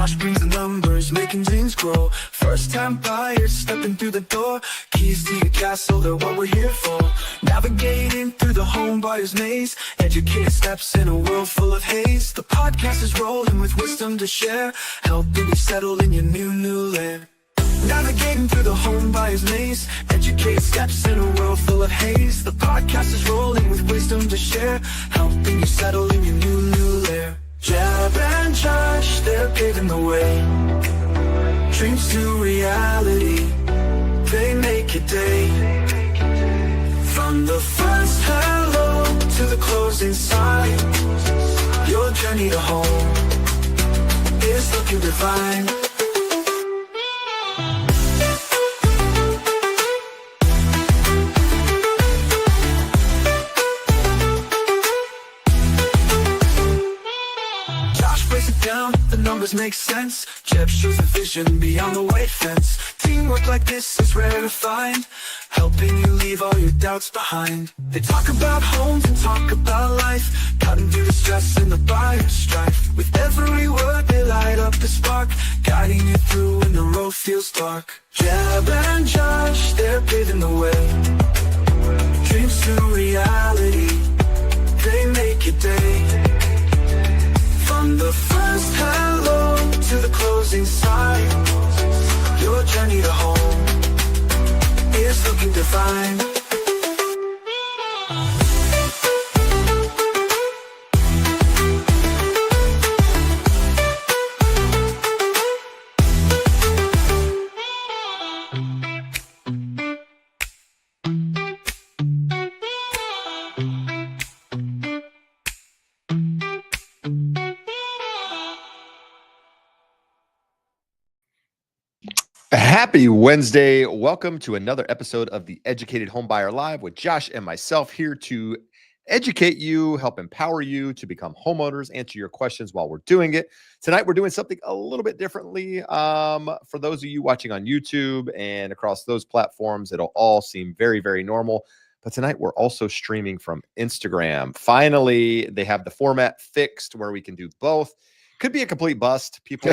Josh brings the numbers, making dreams grow. First-time buyers stepping through the door. Keys to your castle, they're what we're here for. Navigating through the home buyer's maze. Educated steps in a world full of haze. The podcast is rolling with wisdom to share, helping you settle in your new lair. Navigating through the home buyer's maze. Educated steps in a world full of haze. The podcast is rolling with wisdom to share, helping you settle in your new lair. Jeb and Josh, they're paving the way. Dreams to reality, they make your day. From the first hello to the closing sign, your journey to home is looking divine. The numbers make sense. Jeb shows the vision beyond the white fence. Teamwork like this is rare to find, helping you leave all your doubts behind. They talk about homes and talk about life, cutting through the stress and the buyer's strife. With every word they light up the spark, guiding you through when the road feels dark. Jeb and Josh, they're paving the way. Dreams to reality, they make your day. From the first hello to the closing sign, your journey to home is looking divine. Happy Wednesday. Welcome to another episode of the Educated Homebuyer Live with Josh and myself, here to educate you, help empower you to become homeowners, answer your questions while we're doing it. Tonight, we're doing something a little bit differently. For those of you watching on YouTube and across those platforms, it'll all seem very, very normal. But tonight, we're also streaming from Instagram. Finally, they have the format fixed where we can do both. Could be a complete bust. People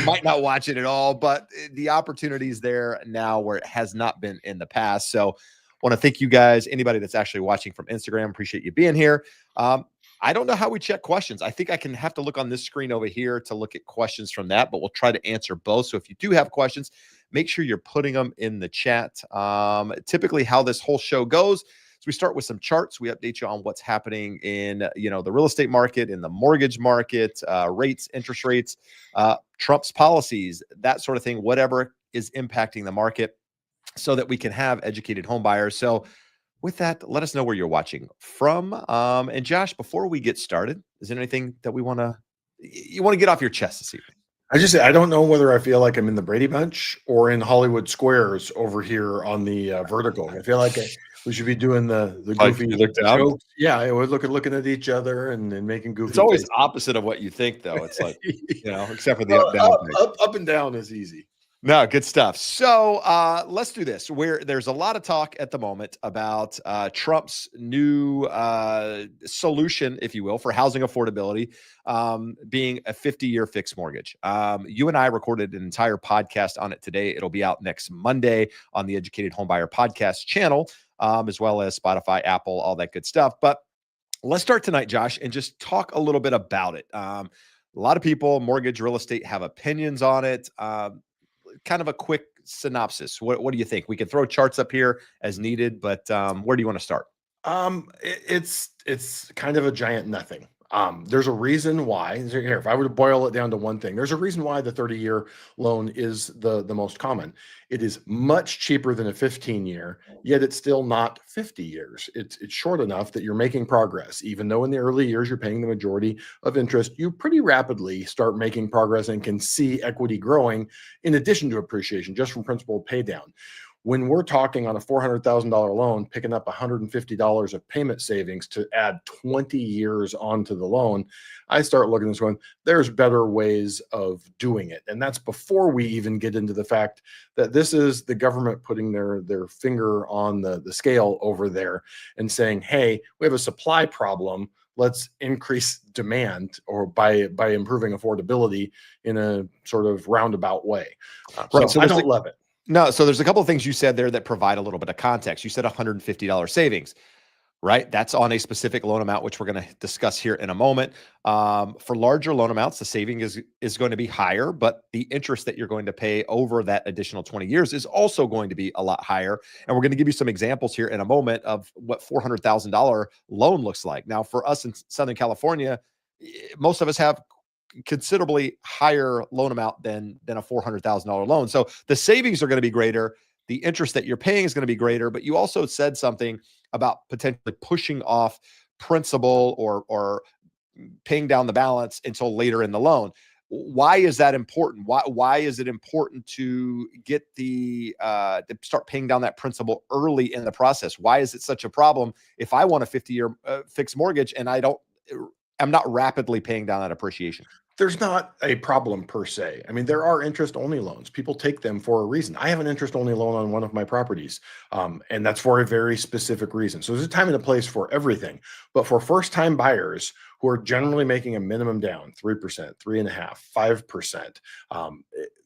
might not watch it at all, but the opportunity is there now where it has not been in the past. So want to thank you guys, anybody that's actually watching from Instagram. Appreciate you being here. I don't know how we check questions. I think I can have to look on this screen over here to look at questions from that, but we'll try to answer both. So if you do have questions, make sure you're putting them in the chat. Typically how this whole show goes, so we start with some charts. We update you on what's happening in, the real estate market, in the mortgage market, rates, interest rates, Trump's policies, that sort of thing, whatever is impacting the market, so that we can have educated home buyers. So with that, let us know where you're watching from. And Josh, before we get started, is there anything that you want to get off your chest this evening? I don't know whether I feel like I'm in the Brady Bunch or in Hollywood Squares over here on the vertical. I feel like we should be doing the goofy jokes. Yeah, we're looking at each other and making goofy. It's always opposite of what you think, though. It's like, except for the up and down is easy. No, good stuff. So let's do this. There's a lot of talk at the moment about Trump's new solution, if you will, for housing affordability, being a 50-year fixed mortgage. You and I recorded an entire podcast on it today. It'll be out next Monday on the Educated Homebuyer podcast channel, as well as Spotify, Apple, all that good stuff. But let's start tonight, Josh, and just talk a little bit about it. A lot of people, mortgage, real estate, have opinions on it. Kind of a quick synopsis. What do you think? We can throw charts up here as needed, but where do you want to start? It's kind of a giant nothing. There's a reason why. Here, if I were to boil it down to one thing, there's a reason why the 30-year loan is the most common. It is much cheaper than a 15-year, yet it's still not 50 years. It's short enough that you're making progress. Even though in the early years you're paying the majority of interest, you pretty rapidly start making progress and can see equity growing in addition to appreciation just from principal pay down. When we're talking on a $400,000 loan, picking up $150 of payment savings to add 20 years onto the loan, I start looking at this going, there's better ways of doing it. And that's before we even get into the fact that this is the government putting their finger on the scale over there and saying, hey, we have a supply problem. let's increase demand or by improving affordability in a sort of roundabout way. Right. So So I there's don't love it. no, so there's a couple of things you said there that provide a little bit of context. You said $150 savings, right? That's on a specific loan amount, which we're going to discuss here in a moment. For larger loan amounts, the saving is going to be higher, but the interest that you're going to pay over that additional 20 years is also going to be a lot higher. And we're going to give you some examples here in a moment of what $400,000 loan looks like. Now, for us in Southern California, most of us have considerably higher loan amount than a $400,000 loan. So the savings are going to be greater. The interest that you're paying is going to be greater, but you also said something about potentially pushing off principal or paying down the balance until later in the loan. Why is that important? Why is it important to get to start paying down that principal early in the process? Why is it such a problem if I want a 50-year fixed mortgage and I'm not rapidly paying down that appreciation? There's not a problem per se. I mean, there are interest-only loans. People take them for a reason. I have an interest-only loan on one of my properties, and that's for a very specific reason. So there's a time and a place for everything. But for first-time buyers who are generally making a minimum down, 3%, 3.5%, 5%,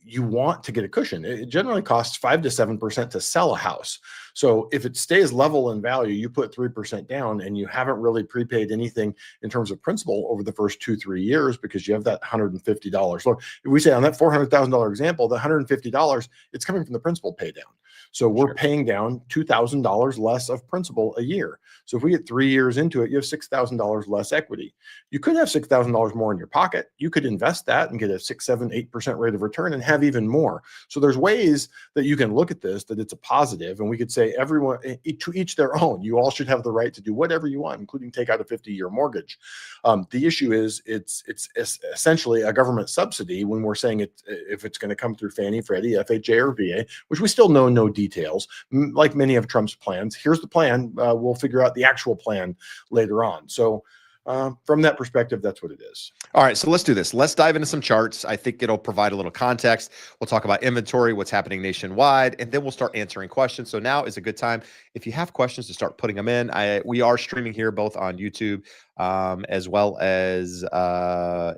you want to get a cushion. It generally costs 5 to 7% to sell a house. So if it stays level in value, you put 3% down and you haven't really prepaid anything in terms of principal over the first 2-3 years because you have that $150. So if we say on that $400,000 example, the $150, it's coming from the principal pay down. So we're paying down $2,000 less of principal a year. So if we get 3 years into it, you have $6,000 less equity. You could have $6,000 more in your pocket. You could invest that and get a 6, 7, 8% rate of return and have even more. So there's ways that you can look at this, that it's a positive. And we could say everyone, to each their own. You all should have the right to do whatever you want, including take out a 50-year mortgage. The issue is it's essentially a government subsidy when we're saying if it's going to come through Fannie, Freddie, FHA, or VA, which we still know no details, like many of Trump's plans. Here's the plan. We'll figure out the actual plan later on. So from that perspective, that's what it is. All right, so let's do this. Let's dive into some charts. I think it'll provide a little context. We'll talk about inventory, what's happening nationwide, and then we'll start answering questions. So now is a good time if you have questions to start putting them in. We are streaming here both on YouTube as well as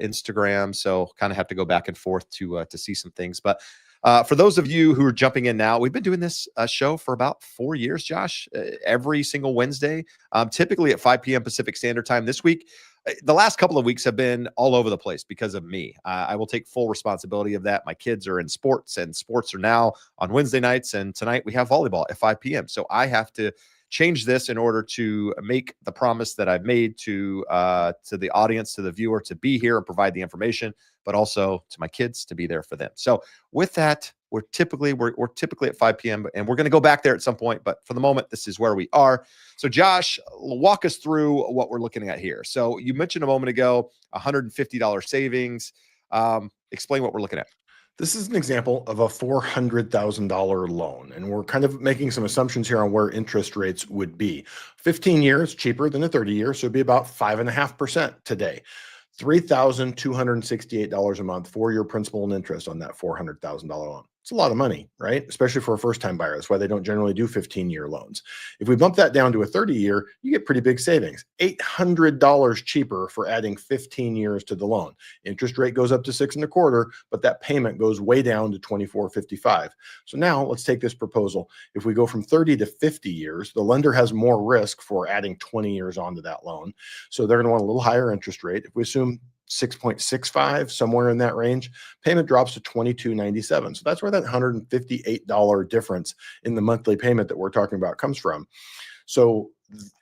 Instagram. So kind of have to go back and forth to see some things. But for those of you who are jumping in now, we've been doing this show for about 4 years, Josh, every single Wednesday, typically at 5 p.m. Pacific Standard Time. This week, the last couple of weeks have been all over the place because of me. I will take full responsibility of that. My kids are in sports, and sports are now on Wednesday nights. And tonight we have volleyball at 5 p.m. So I have to change this in order to make the promise that I've made to the audience, to the viewer, to be here and provide the information, but also to my kids to be there for them. So with that, we're typically at 5 p.m. and we're going to go back there at some point. But for the moment, this is where we are. So Josh, walk us through what we're looking at here. So you mentioned a moment ago, $150 savings. Explain what we're looking at. This is an example of a $400,000 loan, and we're kind of making some assumptions here on where interest rates would be. 15 years cheaper than a 30-year, so it'd be about 5.5% today. $3,268 a month for your principal and interest on that $400,000 loan. It's a lot of money, right? Especially for a first-time buyer. That's why they don't generally do 15-year loans. If we bump that down to a 30-year, you get pretty big savings. $800 cheaper for adding 15 years to the loan. Interest rate goes up to 6.25%, but that payment goes way down to $24.55. So now let's take this proposal. If we go from 30 to 50 years, the lender has more risk for adding 20 years onto that loan. So they're going to want a little higher interest rate. If we assume 6.65, somewhere in that range, payment drops to $22.97. So that's where that $158 difference in the monthly payment that we're talking about comes from. So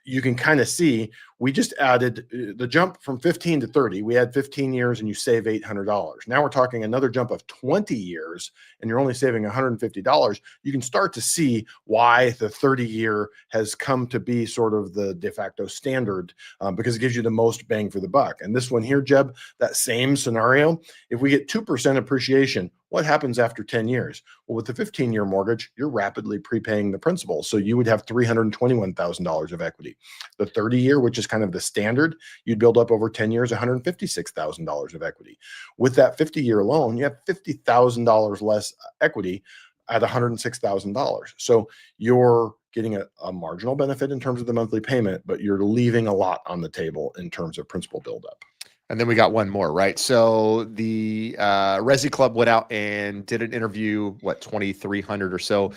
you can kind of see we just added the jump from 15 to 30. We had 15 years and you save $800. Now we're talking another jump of 20 years and you're only saving $150. You can start to see why the 30-year has come to be sort of the de facto standard because it gives you the most bang for the buck. And this one here, Jeb, that same scenario, if we get 2% appreciation, what happens after 10 years? Well, with the 15-year mortgage, you're rapidly prepaying the principal. So you would have $321,000 of equity. The 30-year, which is kind of the standard, you'd build up over 10 years, $156,000 of equity. With that 50-year loan, you have $50,000 less equity. at $106,000. So you're getting a marginal benefit in terms of the monthly payment, but you're leaving a lot on the table in terms of principal buildup. And then we got one more, right? So the Resi Club went out and did an interview, 2,300 or so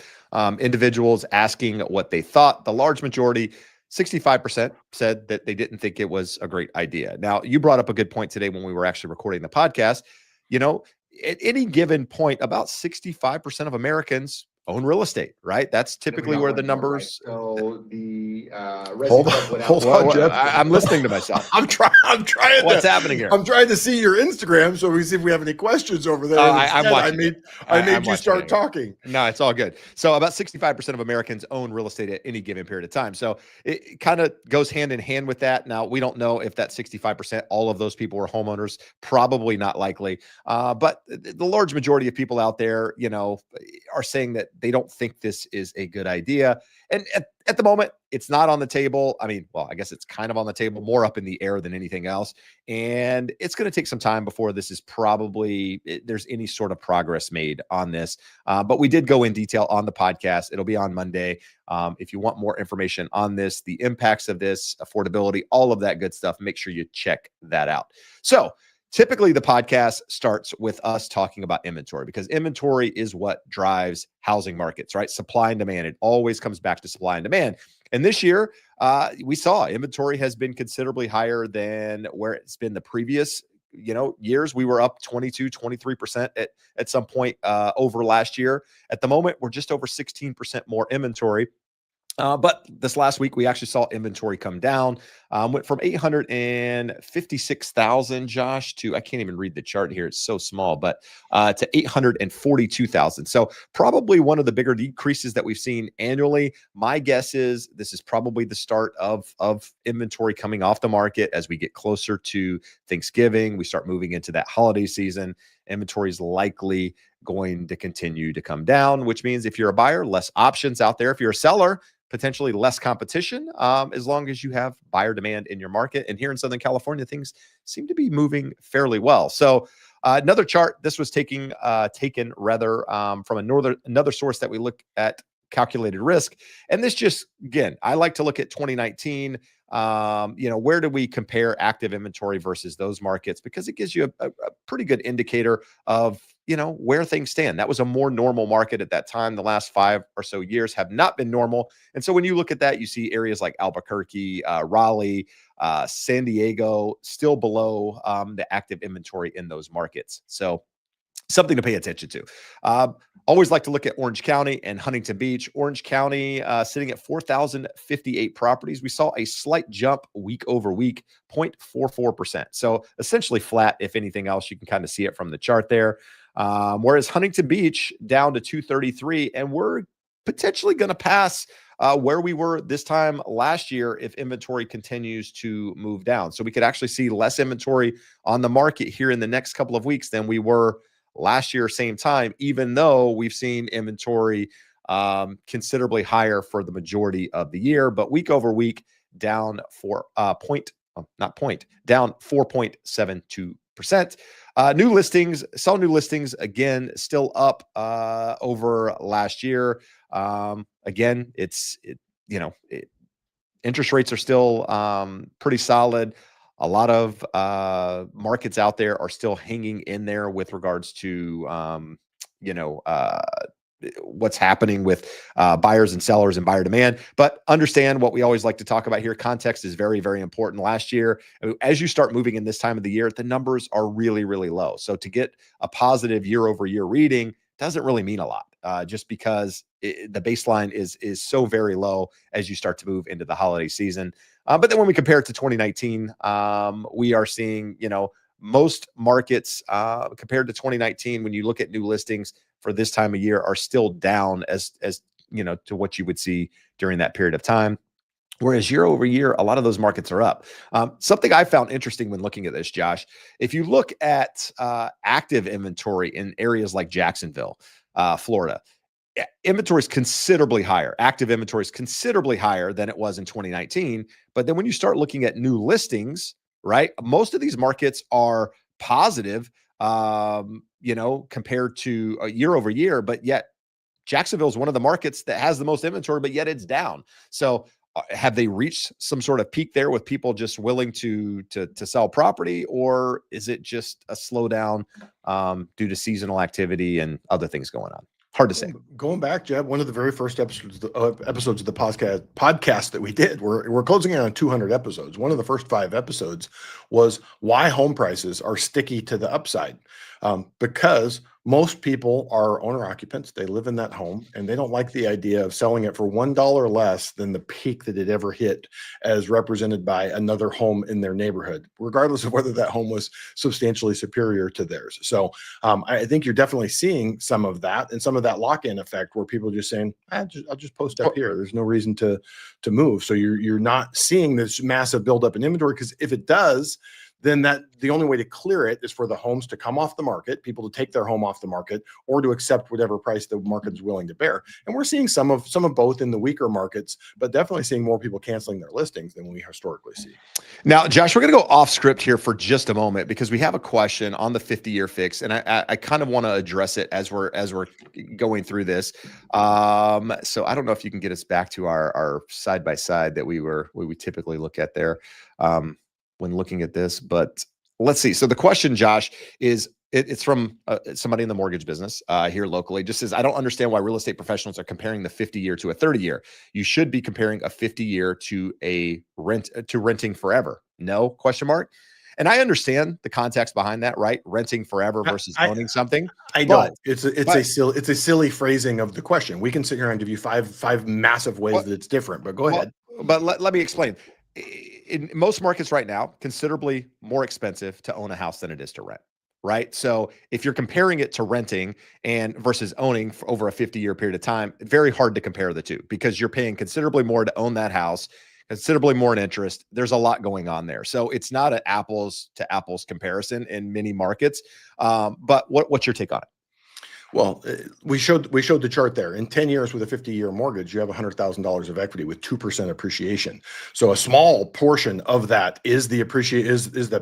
individuals asking what they thought. The large majority, 65%, said that they didn't think it was a great idea. Now, you brought up a good point today when we were actually recording the podcast. You know, at any given point, about 65% of Americans own real estate, right? That's typically where the numbers. So the Hold on, hold on, Jeff. I'm listening to myself. I'm trying. What's happening here? I'm trying to see your Instagram so we see if we have any questions over there. I'm watching. I made you start talking. No, it's all good. So about 65% of Americans own real estate at any given period of time. So it kind of goes hand in hand with that. Now, we don't know if that 65%, all of those people were homeowners, probably not likely. But the large majority of people out there, you know, are saying that they don't think this is a good idea. And at the moment, it's not on the table. I mean, well, I guess it's kind of on the table, more up in the air than anything else. And it's going to take some time before this is there's any sort of progress made on this. But we did go in detail on the podcast. It'll be on Monday. If you want more information on this, the impacts of this, affordability, all of that good stuff, make sure you check that out. So typically, the podcast starts with us talking about inventory because inventory is what drives housing markets, right? Supply and demand. It always comes back to supply and demand. And this year, we saw inventory has been considerably higher than where it's been the previous, years. We were up 22, 23% at some point over last year. At the moment, we're just over 16% more inventory. But this last week, we actually saw inventory come down, went from 856,000, Josh, to, I can't even read the chart here. It's so small, but to 842,000. So probably one of the bigger decreases that we've seen annually. My guess is this is probably the start of inventory coming off the market as we get closer to Thanksgiving. We start moving into that holiday season. Inventory is likely going to continue to come down, which means if you're a buyer, less options out there. If you're a seller, potentially less competition, as long as you have buyer demand in your market. And here in Southern California, things seem to be moving fairly well. So another chart, this was taken rather from another source that we look at, calculated risk. And this just, again, I like to look at 2019. Where do we compare active inventory versus those markets? Because it gives you a pretty good indicator of, where things stand. That was a more normal market at that time. The last 5 or so years have not been normal. And so when you look at that, you see areas like Albuquerque, Raleigh, San Diego, still below the active inventory in those markets. So something to pay attention to. Always like to look at Orange County and Huntington Beach. Orange County sitting at 4,058 properties. We saw a slight jump week over week, 0.44%. So essentially flat, if anything else. You can kind of see it from the chart there. Whereas Huntington Beach down to 233, and we're potentially going to pass where we were this time last year if inventory continues to move down. So we could actually see less inventory on the market here in the next couple of weeks than we were last year, same time, even though we've seen inventory considerably higher for the majority of the year. But week over week, down down 4.72%. New listings again, still up over last year. Again, interest rates are still pretty solid. A lot of markets out there are still hanging in there with regards to, what's happening with buyers and sellers and buyer demand. But understand what we always like to talk about here. Context is very, very important. Last year, as you start moving in this time of the year, the numbers are really, really low. So to get a positive year over year reading doesn't really mean a lot, just because the baseline is so very low as you start to move into the holiday season. But then when we compare it to 2019, we are seeing, most markets compared to 2019, when you look at new listings for this time of year, are still down as to what you would see during that period of time. Whereas year over year, a lot of those markets are up. Something I found interesting when looking at this, Josh, if you look at active inventory in areas like Jacksonville, Florida, inventory is considerably higher. Active inventory is considerably higher than it was in 2019. But then when you start looking at new listings, right, most of these markets are positive, compared to a year over year, but yet Jacksonville is one of the markets that has the most inventory, but yet it's down. So have they reached some sort of peak there with people just willing to sell property, or is it just a slowdown due to seasonal activity and other things going on? Hard to say. Going back, Jeb, one of the very first episodes of the podcast that we did, we're closing in on 200 episodes. One of the first 5 episodes was why home prices are sticky to the upside, because most people are owner occupants. They live in that home, and they don't like the idea of selling it for $1 less than the peak that it ever hit, as represented by another home in their neighborhood, regardless of whether that home was substantially superior to theirs. So I think you're definitely seeing some of that, and some of that lock-in effect where people are just saying, I'll just post up here. There's no reason to move. So you're not seeing this massive buildup in inventory, because if it does, then the only way to clear it is for the homes to come off the market, people to take their home off the market, or to accept whatever price the market is willing to bear. And we're seeing some of both in the weaker markets, but definitely seeing more people canceling their listings than we historically see. Now, Josh, we're going to go off script here for just a moment, because we have a question on the 50-year fix, and I kind of want to address it as we're going through this. So I don't know if you can get us back to our side by side that we typically look at there when looking at this, but let's see. So the question, Josh, is it's from somebody in the mortgage business here locally. Just says, I don't understand why real estate professionals are comparing the 50-year to a 30-year. You should be comparing a 50-year to renting forever. No, question mark. And I understand the context behind that, right? Renting forever versus owning something. Don't. It's a silly phrasing of the question. We can sit here and give you five massive ways that it's different, but go ahead. But let me explain. In most markets right now, considerably more expensive to own a house than it is to rent, right? So if you're comparing it to renting and versus owning for over a 50-year period of time, very hard to compare the two, because you're paying considerably more to own that house, considerably more in interest. There's a lot going on there. So it's not an apples to apples comparison in many markets. But what's your take on it? Well, we showed the chart there. In 10 years with a 50-year mortgage, you have $100,000 of equity with 2% appreciation. So a small portion of that is the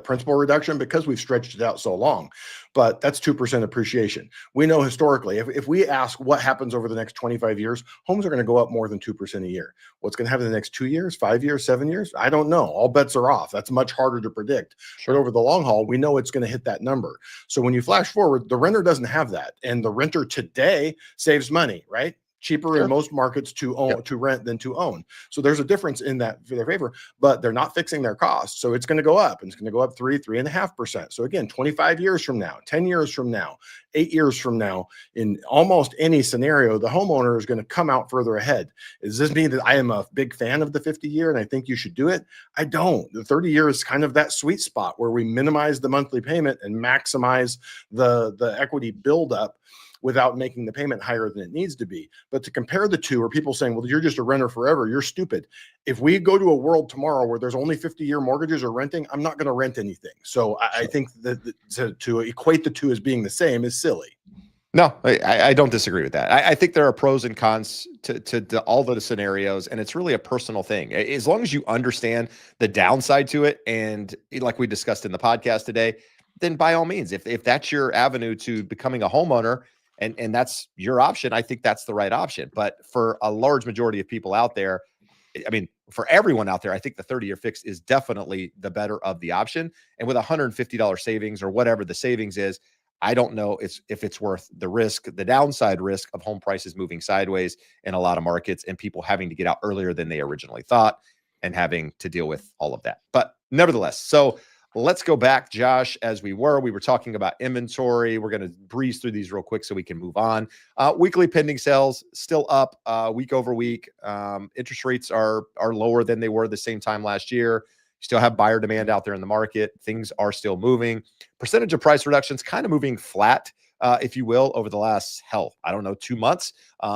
principal reduction, because we've stretched it out so long. But that's 2% appreciation. We know historically, if we ask what happens over the next 25 years, homes are going to go up more than 2% a year. What's going to happen in the next 2 years, 5 years, 7 years? I don't know. All bets are off. That's much harder to predict. Sure. But over the long haul, we know it's going to hit that number. So when you flash forward, the renter doesn't have that. And the renter today saves money, right? Cheaper in most markets to own, to rent than to own. So there's a difference in that for their favor, but they're not fixing their costs. So it's going to go up, and it's going to go up 3.5%. So again, 25 years from now, 10 years from now, 8 years from now, in almost any scenario, the homeowner is going to come out further ahead. Does this mean that I am a big fan of the 50-year and I think you should do it? I don't. The 30-year is kind of that sweet spot where we minimize the monthly payment and maximize the equity buildup without making the payment higher than it needs to be. But to compare the two, or people saying, well, you're just a renter forever, you're stupid. If we go to a world tomorrow where there's only 50-year mortgages or renting, I'm not going to rent anything. So I think that to equate the two as being the same is silly. No, I don't disagree with that. I think there are pros and cons to all the scenarios, and it's really a personal thing. As long as you understand the downside to it, and like we discussed in the podcast today, then by all means, if that's your avenue to becoming a homeowner, and that's your option, I think that's the right option. But for a large majority of people out there, I mean, for everyone out there, I think the 30-year fix is definitely the better of the option. And with $150 savings or whatever the savings is, I don't know if it's worth the risk, the downside risk of home prices moving sideways in a lot of markets and people having to get out earlier than they originally thought and having to deal with all of that. But nevertheless, so let's go back, Josh, as we were talking about inventory. We're going to breeze through these real quick so we can move on. Weekly pending sales still up week over week. Interest rates are lower than they were the same time last year. You still have buyer demand out there in the market. Things are still moving. Percentage of price reductions kind of moving flat, if you will, over the last, 2 months,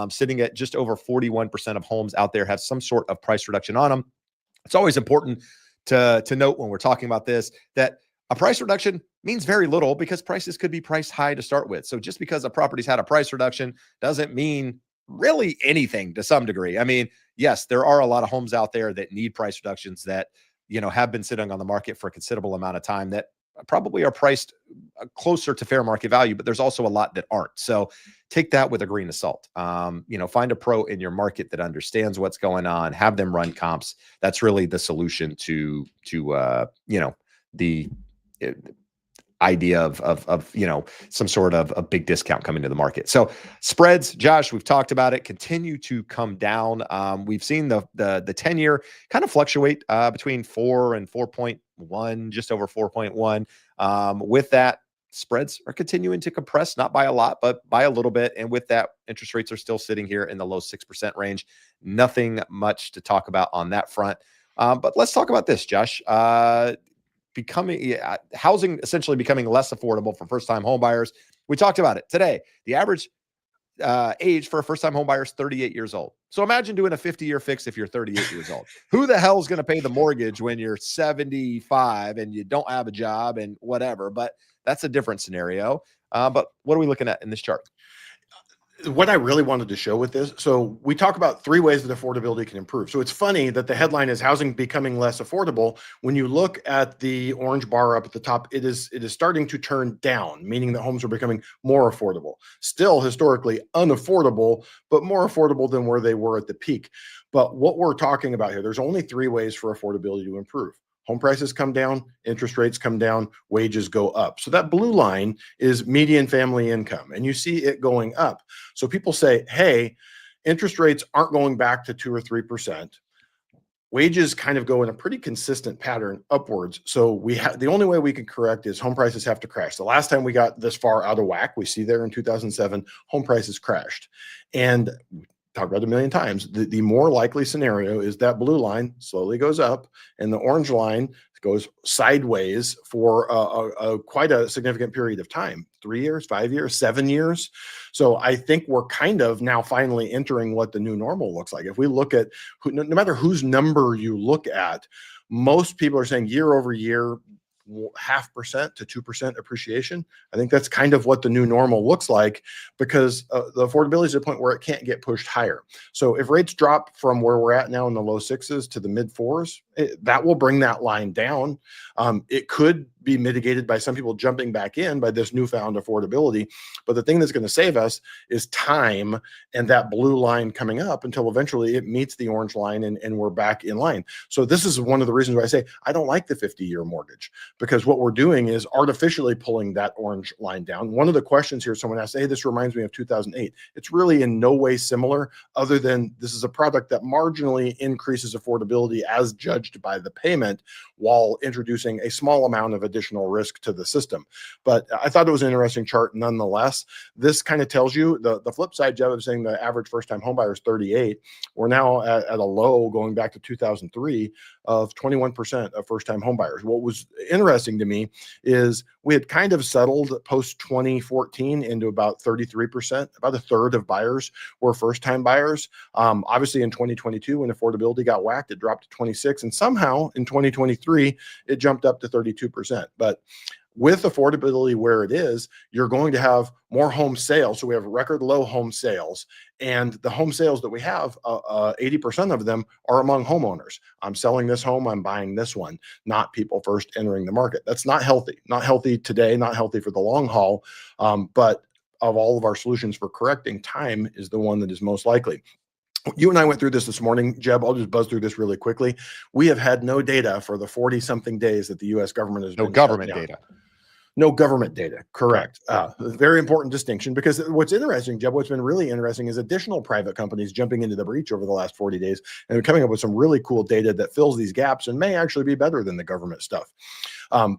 sitting at just over 41% of homes out there have some sort of price reduction on them. It's always important to note when we're talking about this, that a price reduction means very little, because prices could be priced high to start with. So just because a property's had a price reduction doesn't mean really anything to some degree. I mean, yes, there are a lot of homes out there that need price reductions that, have been sitting on the market for a considerable amount of time that probably are priced closer to fair market value, but there's also a lot that aren't. So take that with a grain of salt. Find a pro in your market that understands what's going on, have them run comps. That's really the solution to the idea of some sort of a big discount coming to the market. So spreads, Josh, we've talked about it, continue to come down. We've seen the 10-year kind of fluctuate between 4 and 4.1, just over 4.1. With that, spreads are continuing to compress, not by a lot, but by a little bit. And with that, interest rates are still sitting here in the low 6% range. Nothing much to talk about on that front. But let's talk about this, Josh. Housing essentially becoming less affordable for first-time home buyers. We talked about it today. The average age for a first-time home buyer is 38 years old. So imagine doing a 50-year fix if you're 38 years old. Who the hell is going to pay the mortgage when you're 75 and you don't have a job and whatever? But that's a different scenario. But what are we looking at in this chart? What I really wanted to show with this, so we talk about 3 ways that affordability can improve. So it's funny that the headline is housing becoming less affordable. When you look at the orange bar up at the top, it is starting to turn down, meaning that homes are becoming more affordable. Still historically unaffordable, but more affordable than where they were at the peak. But what we're talking about here, there's only 3 ways for affordability to improve. Home prices come down, interest rates come down, wages go up. So that blue line is median family income, and you see it going up. So people say, hey, interest rates aren't going back to 2 or 3%. Wages kind of go in a pretty consistent pattern upwards. So the only way we can correct is home prices have to crash. The last time we got this far out of whack, we see there in 2007, home prices crashed. And talked about it a million times. The more likely scenario is that blue line slowly goes up and the orange line goes sideways for quite a significant period of time, 3 years, 5 years, 7 years. So I think we're kind of now finally entering what the new normal looks like. If we look at no matter whose number you look at, most people are saying year over year, 0.5% to 2% appreciation. I think that's kind of what the new normal looks like, because the affordability is at a point where it can't get pushed higher. So if rates drop from where we're at now in the low 6s to the mid 4s, that will bring that line down. It could be mitigated by some people jumping back in by this newfound affordability. But the thing that's going to save us is time and that blue line coming up until eventually it meets the orange line and we're back in line. So this is one of the reasons why I say I don't like the 50-year mortgage, because what we're doing is artificially pulling that orange line down. One of the questions here, someone asked, hey, this reminds me of 2008. It's really in no way similar, other than this is a product that marginally increases affordability as judged by the payment, while introducing a small amount of additional risk to the system. But I thought it was an interesting chart nonetheless. This kind of tells you the flip side, Jeb, of saying the average first-time home buyer is 38. We're now at a low going back to 2003 of 21% of first-time home buyers. What was interesting to me is we had kind of settled post-2014 into about 33%. About a third of buyers were first-time buyers. Obviously, in 2022, when affordability got whacked, it dropped to 26, and somehow in 2023, it jumped up to 32%. But with affordability where it is, you're going to have more home sales. So we have record low home sales, and the home sales that we have, 80% of them are among homeowners. I'm selling this home, I'm buying this one, not people first entering the market. That's not healthy today, not healthy for the long haul. But of all of our solutions for correcting, time is the one that is most likely. You and I went through this morning, Jeb. I'll just buzz through this really quickly. We have had no data for the 40-something days that the U.S. government has been government data. No government data, correct. Very important distinction, because what's interesting, Jeb, what's been really interesting is additional private companies jumping into the breach over the last 40 days and coming up with some really cool data that fills these gaps and may actually be better than the government stuff.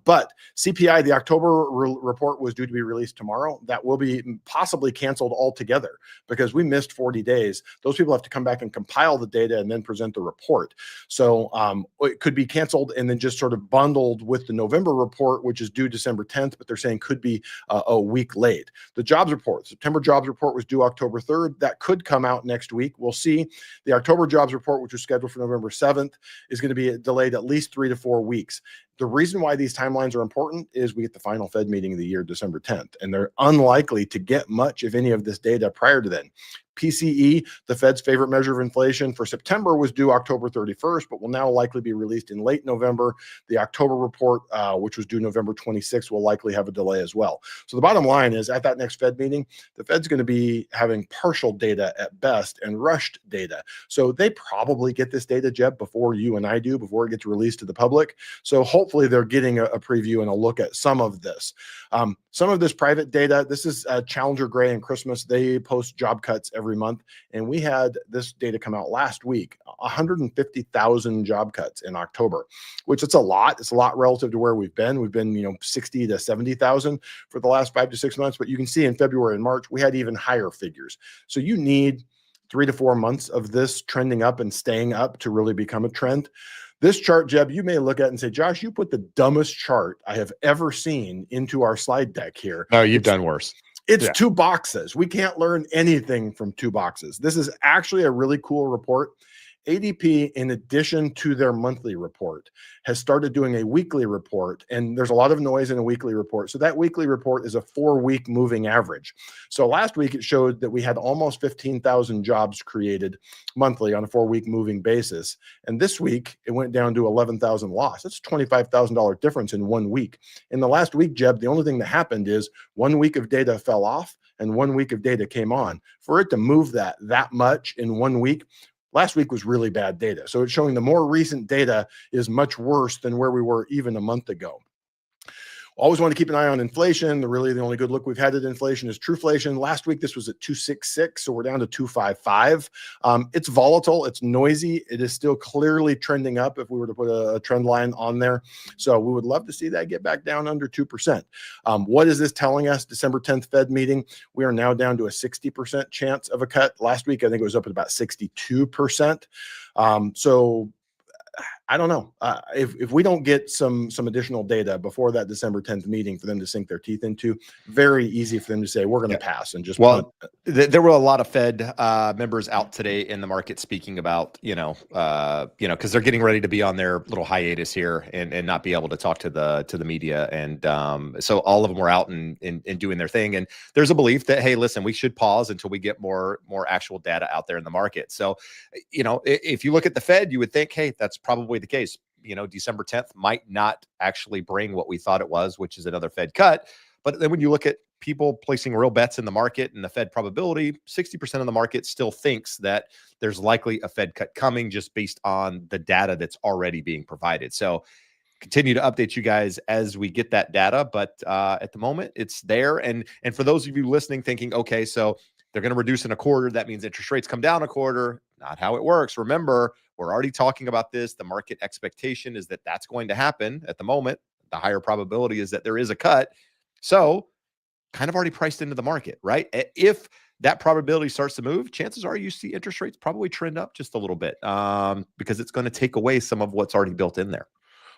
But CPI, the October report, was due to be released tomorrow. That will be possibly canceled altogether because we missed 40 days. Those people have to come back and compile the data and then present the report. So it could be canceled and then just sort of bundled with the November report, which is due December 10th, but they're saying could be a week late. The jobs report, September jobs report, was due October 3rd. That could come out next week. We'll see. The October jobs report, which was scheduled for November 7th, is going to be delayed at least 3 to 4 weeks. The reason why these timelines are important is we get the final Fed meeting of the year, December 10th, and they're unlikely to get much, if any, of this data prior to then. PCE, the Fed's favorite measure of inflation for September, was due October 31st, but will now likely be released in late November. The October report, which was due November 26th, will likely have a delay as well. So the bottom line is, at that next Fed meeting, the Fed's going to be having partial data at best and rushed data. So they probably get this data, Jeb, before you and I do, before it gets released to the public. So hopefully they're getting a preview and a look at some of this. Some of this private data, this is Challenger Gray and Christmas. They post job cuts every month. And we had this data come out last week, 150,000 job cuts in October, which it's a lot. It's a lot relative to where we've been. We've been, 60 to 70,000 for the last 5 to 6 months. But you can see in February and March, we had even higher figures. So you need 3 to 4 months of this trending up and staying up to really become a trend. This chart, Jeb, you may look at and say, Josh, you put the dumbest chart I have ever seen into our slide deck here. No, you've done worse. It's 2 boxes. We can't learn anything from 2 boxes. This is actually a really cool report. ADP, in addition to their monthly report, has started doing a weekly report, and there's a lot of noise in a weekly report. So that weekly report is a 4-week moving average. So last week it showed that we had almost 15,000 jobs created monthly on a 4-week moving basis. And this week it went down to 11,000 lost. That's a $25,000 difference in 1 week. In the last week, Jeb, the only thing that happened is 1 week of data fell off and 1 week of data came on. For it to move that much in 1 week, last week was really bad data. So it's showing the more recent data is much worse than where we were even a month ago. Always want to keep an eye on inflation. The only good look we've had at inflation is Truflation. Last week, this was at 266, so we're down to 255. It's volatile. It's noisy. It is still clearly trending up if we were to put a trend line on there. So we would love to see that get back down under 2%. What is this telling us? December 10th Fed meeting, we are now down to a 60% chance of a cut. Last week, I think it was up at about 62%. So I don't know. If we don't get some additional data before that December 10th meeting for them to sink their teeth into, very easy for them to say, we're going to pass and just. Well, there were a lot of Fed members out today in the market speaking about, because they're getting ready to be on their little hiatus here and not be able to talk to the media. And so all of them were out and doing their thing. And there's a belief that, hey, listen, we should pause until we get more actual data out there in the market. So, if you look at the Fed, you would think, hey, that's probably the case. December 10th might not actually bring what we thought it was, which is another Fed cut. But then when you look at people placing real bets in the market and the Fed probability, 60% of the market still thinks that there's likely a Fed cut coming just based on the data that's already being provided. So continue to update you guys as we get that data. But at the moment, it's there. And for those of you listening thinking, okay, so they're going to reduce in a quarter, that means interest rates come down a quarter. Not how it works. Remember, we're already talking about this. The market expectation is that that's going to happen at the moment. The higher probability is that there is a cut. So kind of already priced into the market, right? If that probability starts to move, chances are you see interest rates probably trend up just a little bit because it's going to take away some of what's already built in there.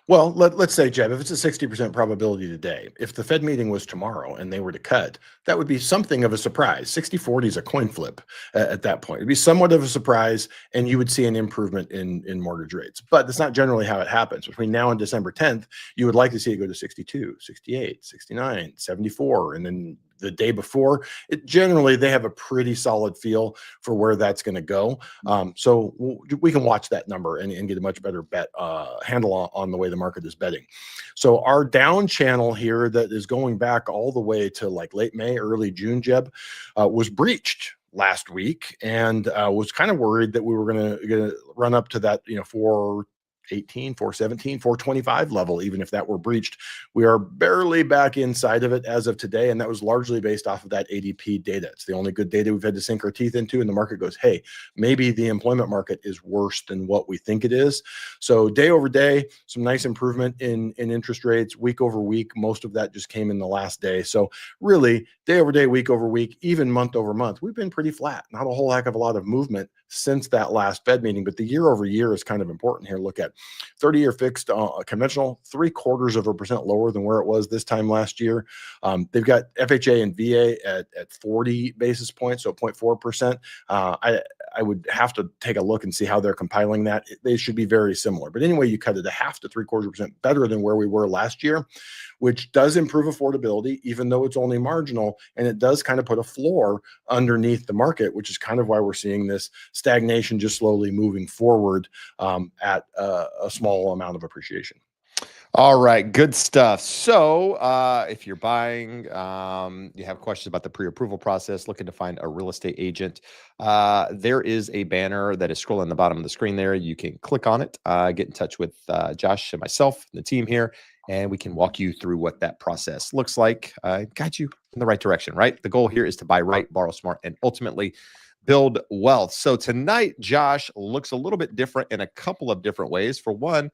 Well, let's say, Jeb, if it's a 60% probability today, if the Fed meeting was tomorrow and they were to cut, that would be something of a surprise. 60-40 is a coin flip at that point. It'd be somewhat of a surprise, and you would see an improvement in mortgage rates. But that's not generally how it happens. Between now and December 10th, you would like to see it go to 62, 68, 69, 74, and then the day before, generally they have a pretty solid feel for where that's going to go. So we can watch that number and get a much better handle on the way the market is betting. So our down channel here that is going back all the way to like late May, early June, Jeb, was breached last week, and was kind of worried that we were going to run up to that 418, 417, 425 level, even if that were breached. We are barely back inside of it as of today, and that was largely based off of that ADP data. It's the only good data we've had to sink our teeth into, and the market goes, hey, maybe the employment market is worse than what we think it is. So day over day, some nice improvement in interest rates. Week over week, most of that just came in the last day. So really, day over day, week over week, even month over month, we've been pretty flat. Not a whole heck of a lot of movement since that last Fed meeting, but the year over year is kind of important here. Look at 30-year fixed conventional, 0.75% lower than where it was this time last year. They've got FHA and VA at 40 basis points, so 0.4%. I would have to take a look and see how they're compiling that. They should be very similar. But anyway, you cut it 0.5 to 0.75% better than where we were last year, which does improve affordability, even though it's only marginal. And it does kind of put a floor underneath the market, which is kind of why we're seeing this stagnation just slowly moving forward at a small amount of appreciation. All right, good stuff. So if you're buying, you have questions about the pre-approval process, looking to find a real estate agent, there is a banner that is scrolling on the bottom of the screen there. You can click on it, get in touch with Josh and myself and the team here, and we can walk you through what that process looks like, guide you in the right direction, right? The goal here is to buy right, borrow smart, and ultimately build wealth. So tonight, Josh looks a little bit different in a couple of different ways. For one,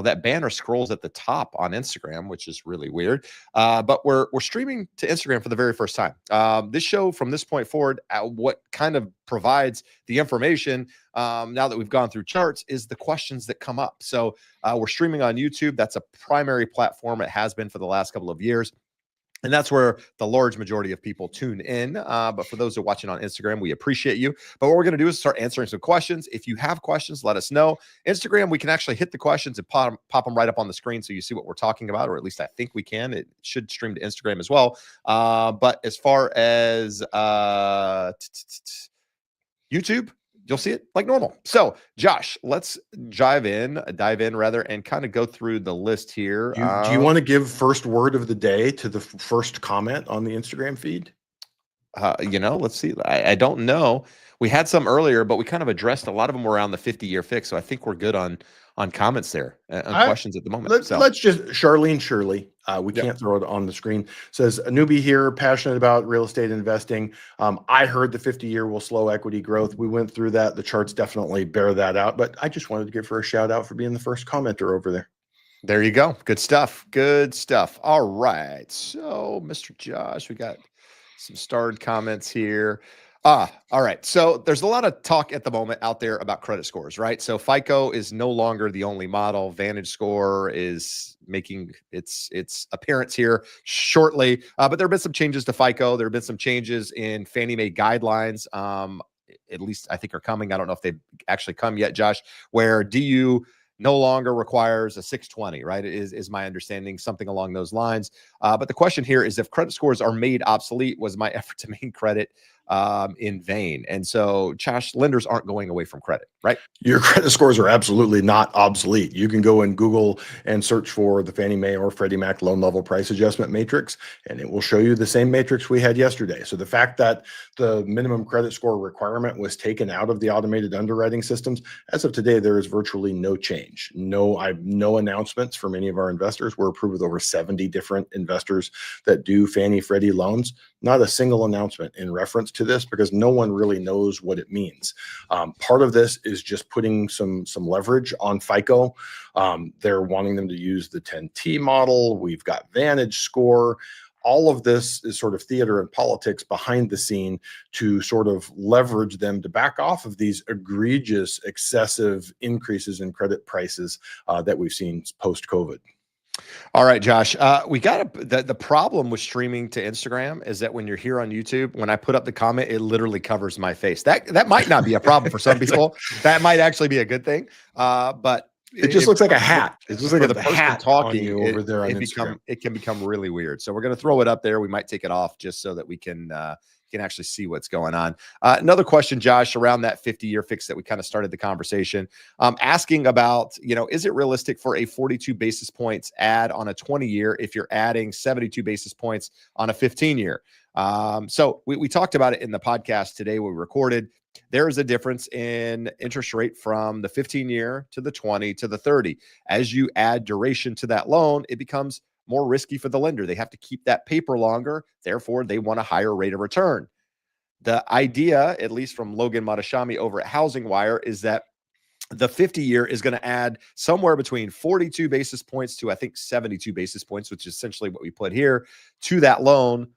that banner scrolls at the top on Instagram, which is really weird. But we're streaming to Instagram for the very first time. This show, from this point forward, what kind of provides the information now that we've gone through charts is the questions that come up. So we're streaming on YouTube. That's a primary platform. It has been for the last couple of years. And that's where the large majority of people tune in. But for those who are watching on Instagram, we appreciate you. But what we're going to do is start answering some questions. If you have questions, let us know. Instagram, we can actually hit the questions and pop them right up on the screen so you see what we're talking about, or at least I think we can. It should stream to Instagram as well. But as far as YouTube, you'll see it like normal. So, Josh, let's dive in, and kind of go through the list here. Do you want to give first word of the day to the first comment on the Instagram feed? Let's see. I don't know. We had some earlier, but we kind of addressed a lot of them around the 50-year fix. So I think we're good on comments there, on questions at the moment. Let's just, Charlene Shirley, we can't throw it on the screen, says, a newbie here, passionate about real estate investing. I heard the 50-year will slow equity growth. We went through that. The charts definitely bear that out, but I just wanted to give her a shout out for being the first commenter over there. There you go. Good stuff. Good stuff. All right. So, Mr. Josh, we got some starred comments here. All right. So there's a lot of talk at the moment out there about credit scores, right? So FICO is no longer the only model. Vantage Score is making its appearance here shortly. But there have been some changes to FICO. There have been some changes in Fannie Mae guidelines. At least I think are coming. I don't know if they've actually come yet, Josh, where DU no longer requires a 620, right? Is my understanding, something along those lines. But the question here is, if credit scores are made obsolete, was my effort to maintain credit in vain? And so, Josh, lenders aren't going away from credit, right? Your credit scores are absolutely not obsolete. You can go and Google and search for the Fannie Mae or Freddie Mac loan level price adjustment matrix, and it will show you the same matrix we had yesterday. So the fact that the minimum credit score requirement was taken out of the automated underwriting systems, as of today, there is virtually no change. No announcements from any of our investors. We're approved with over 70 different investors that do Fannie Freddie loans. Not a single announcement in reference to this, because no one really knows what it means. Part of this is just putting some leverage on FICO. They're wanting them to use the 10T model. We've got Vantage Score. All of this is sort of theater and politics behind the scene to sort of leverage them to back off of these egregious, excessive increases in credit prices that we've seen post-COVID. All right, Josh, we got the problem with streaming to Instagram is that when you're here on YouTube, when I put up the comment, it literally covers my face. That might not be a problem for some people. That might actually be a good thing. But it just looks like a hat. It's just like the hat talking you over there on Instagram. It can become really weird. So we're going to throw it up there. We might take it off just so that we can actually see what's going on. Another question, Josh, around that 50-year fix that we kind of started the conversation, asking about, is it realistic for a 42 basis points add on a 20-year if you're adding 72 basis points on a 15-year? So we talked about it in the podcast today we recorded. There is a difference in interest rate from the 15-year to the 20 to the 30. As you add duration to that loan, it becomes more risky for the lender. They have to keep that paper longer. Therefore, they want a higher rate of return. The idea, at least from Logan Matashami over at Housing Wire, is that the 50-year is going to add somewhere between 42 basis points to, I think, 72 basis points, which is essentially what we put here, to that loan.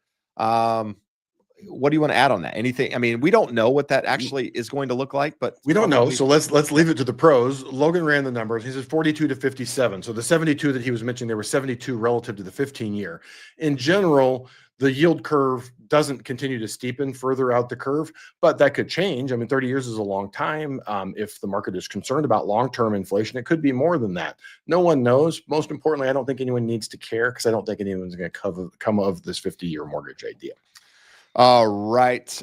What do you want to add on that? Anything? I mean, we don't know what that actually is going to look like, but we don't know. So let's leave it to the pros. Logan ran the numbers. He says 42 to 57. So the 72 that he was mentioning, there were 72 relative to the 15-year. In general, the yield curve doesn't continue to steepen further out the curve, but that could change. I mean, 30 years is a long time. If the market is concerned about long-term inflation, it could be more than that. No one knows. Most importantly, I don't think anyone needs to care, because I don't think anyone's going to come of this 50-year mortgage idea. All right.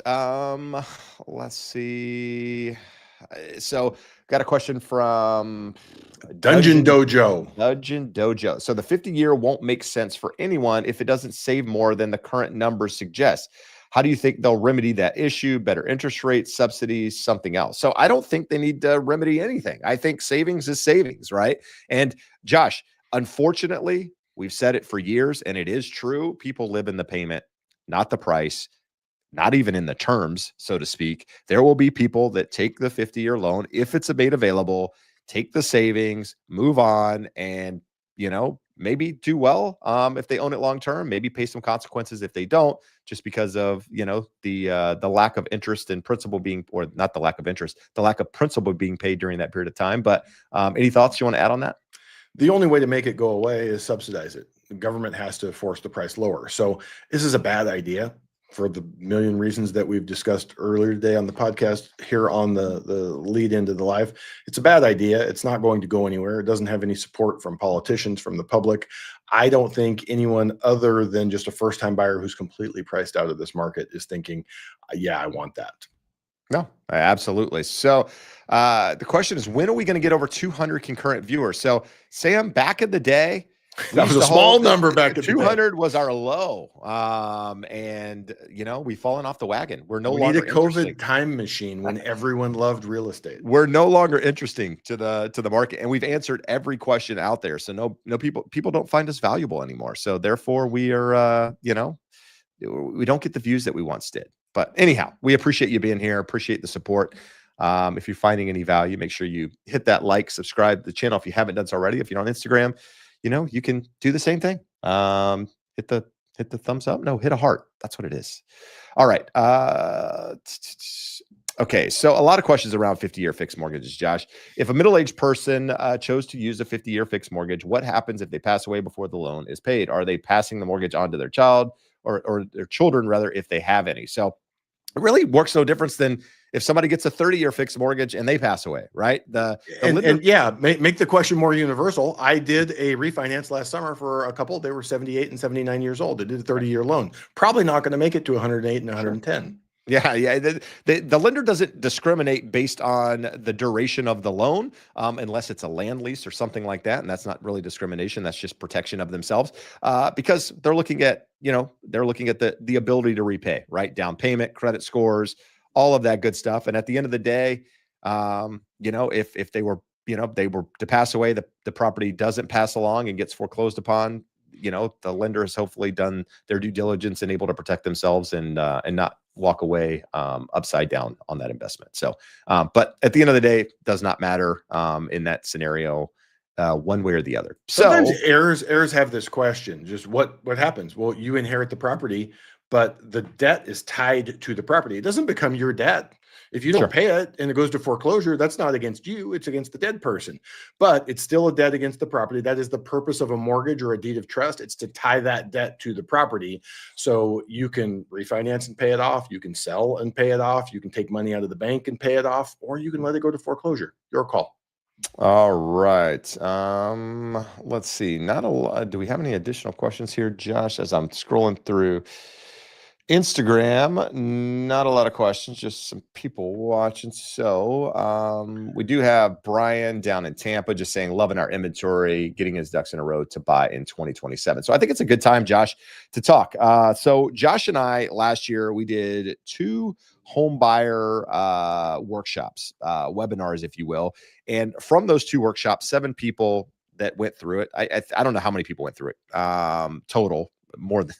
Let's see. So got a question from Dungeon Dojo. So the 50-year won't make sense for anyone if it doesn't save more than the current numbers suggest. How do you think they'll remedy that issue? Better interest rates, subsidies, something else? So I don't think they need to remedy anything. I think savings is savings, right? And Josh, unfortunately, we've said it for years, and it is true. People live in the payment, not the price. Not even in the terms, so to speak. There will be people that take the 50-year loan if it's made available, take the savings, move on, and maybe do well if they own it long term. Maybe pay some consequences if they don't, just because of the lack of interest and principal being, or not the lack of interest, the lack of principal being paid during that period of time. But any thoughts you want to add on that? The only way to make it go away is subsidize it. The government has to force the price lower. So this is a bad idea, for the million reasons that we've discussed earlier today on the podcast, here on the lead into the live. It's a bad idea. It's not going to go anywhere. It doesn't have any support from politicians, from the public. I don't think anyone other than just a first-time buyer who's completely priced out of this market is thinking, yeah, I want that. No, absolutely. So the question is, when are we going to get over 200 concurrent viewers? So Sam, back in the day, that was a small number back in 200 was our low. And we've fallen off the wagon. We're no longer a COVID time machine when everyone loved real estate. We're no longer interesting to the market, and we've answered every question out there. So no people don't find us valuable anymore. So therefore we are we don't get the views that we once did. But anyhow, we appreciate you being here, appreciate the support. If you're finding any value, make sure you hit that like, subscribe to the channel if you haven't done so already. If you're on Instagram, you can do the same thing. Hit the thumbs up. No, hit a heart. That's what it is. All right. Okay. So a lot of questions around 50-year fixed mortgages, Josh. If a middle-aged person chose to use a 50-year fixed mortgage, what happens if they pass away before the loan is paid? Are they passing the mortgage on to their child or their children, rather, if they have any? So it really works no difference than if somebody gets a 30-year fixed mortgage and they pass away, right? Make the question more universal. I did a refinance last summer for a couple. They were 78 and 79 years old. They did a 30-year loan. Probably not going to make it to 108 and 110. Yeah. The lender doesn't discriminate based on the duration of the loan, unless it's a land lease or something like that. And that's not really discrimination. That's just protection of themselves, because they're looking at the ability to repay, right? Down payment, credit scores, all of that good stuff. And at the end of the day, if they were to pass away, the property doesn't pass along and gets foreclosed upon, the lender has hopefully done their due diligence and able to protect themselves and not walk away upside down on that investment. So, but at the end of the day, does not matter in that scenario, one way or the other. Sometimes heirs have this question: just what happens? Well, you inherit the property, but the debt is tied to the property. It doesn't become your debt. If you don't pay it and it goes to foreclosure, that's not against you, it's against the dead person. But it's still a debt against the property. That is the purpose of a mortgage or a deed of trust. It's to tie that debt to the property. So you can refinance and pay it off. You can sell and pay it off. You can take money out of the bank and pay it off, or you can let it go to foreclosure. Your call. All right. Let's see. Not a lot. Do we have any additional questions here, Josh, as I'm scrolling through Instagram? Not a lot of questions, just some people watching. So we do have Brian down in Tampa just saying, loving our inventory, getting his ducks in a row to buy in 2027. So I think it's a good time, Josh, to talk. So Josh and I, last year, we did 2 home buyer workshops, webinars, if you will. And from those 2 workshops, 7 people that went through it. I don't know how many people went through it total.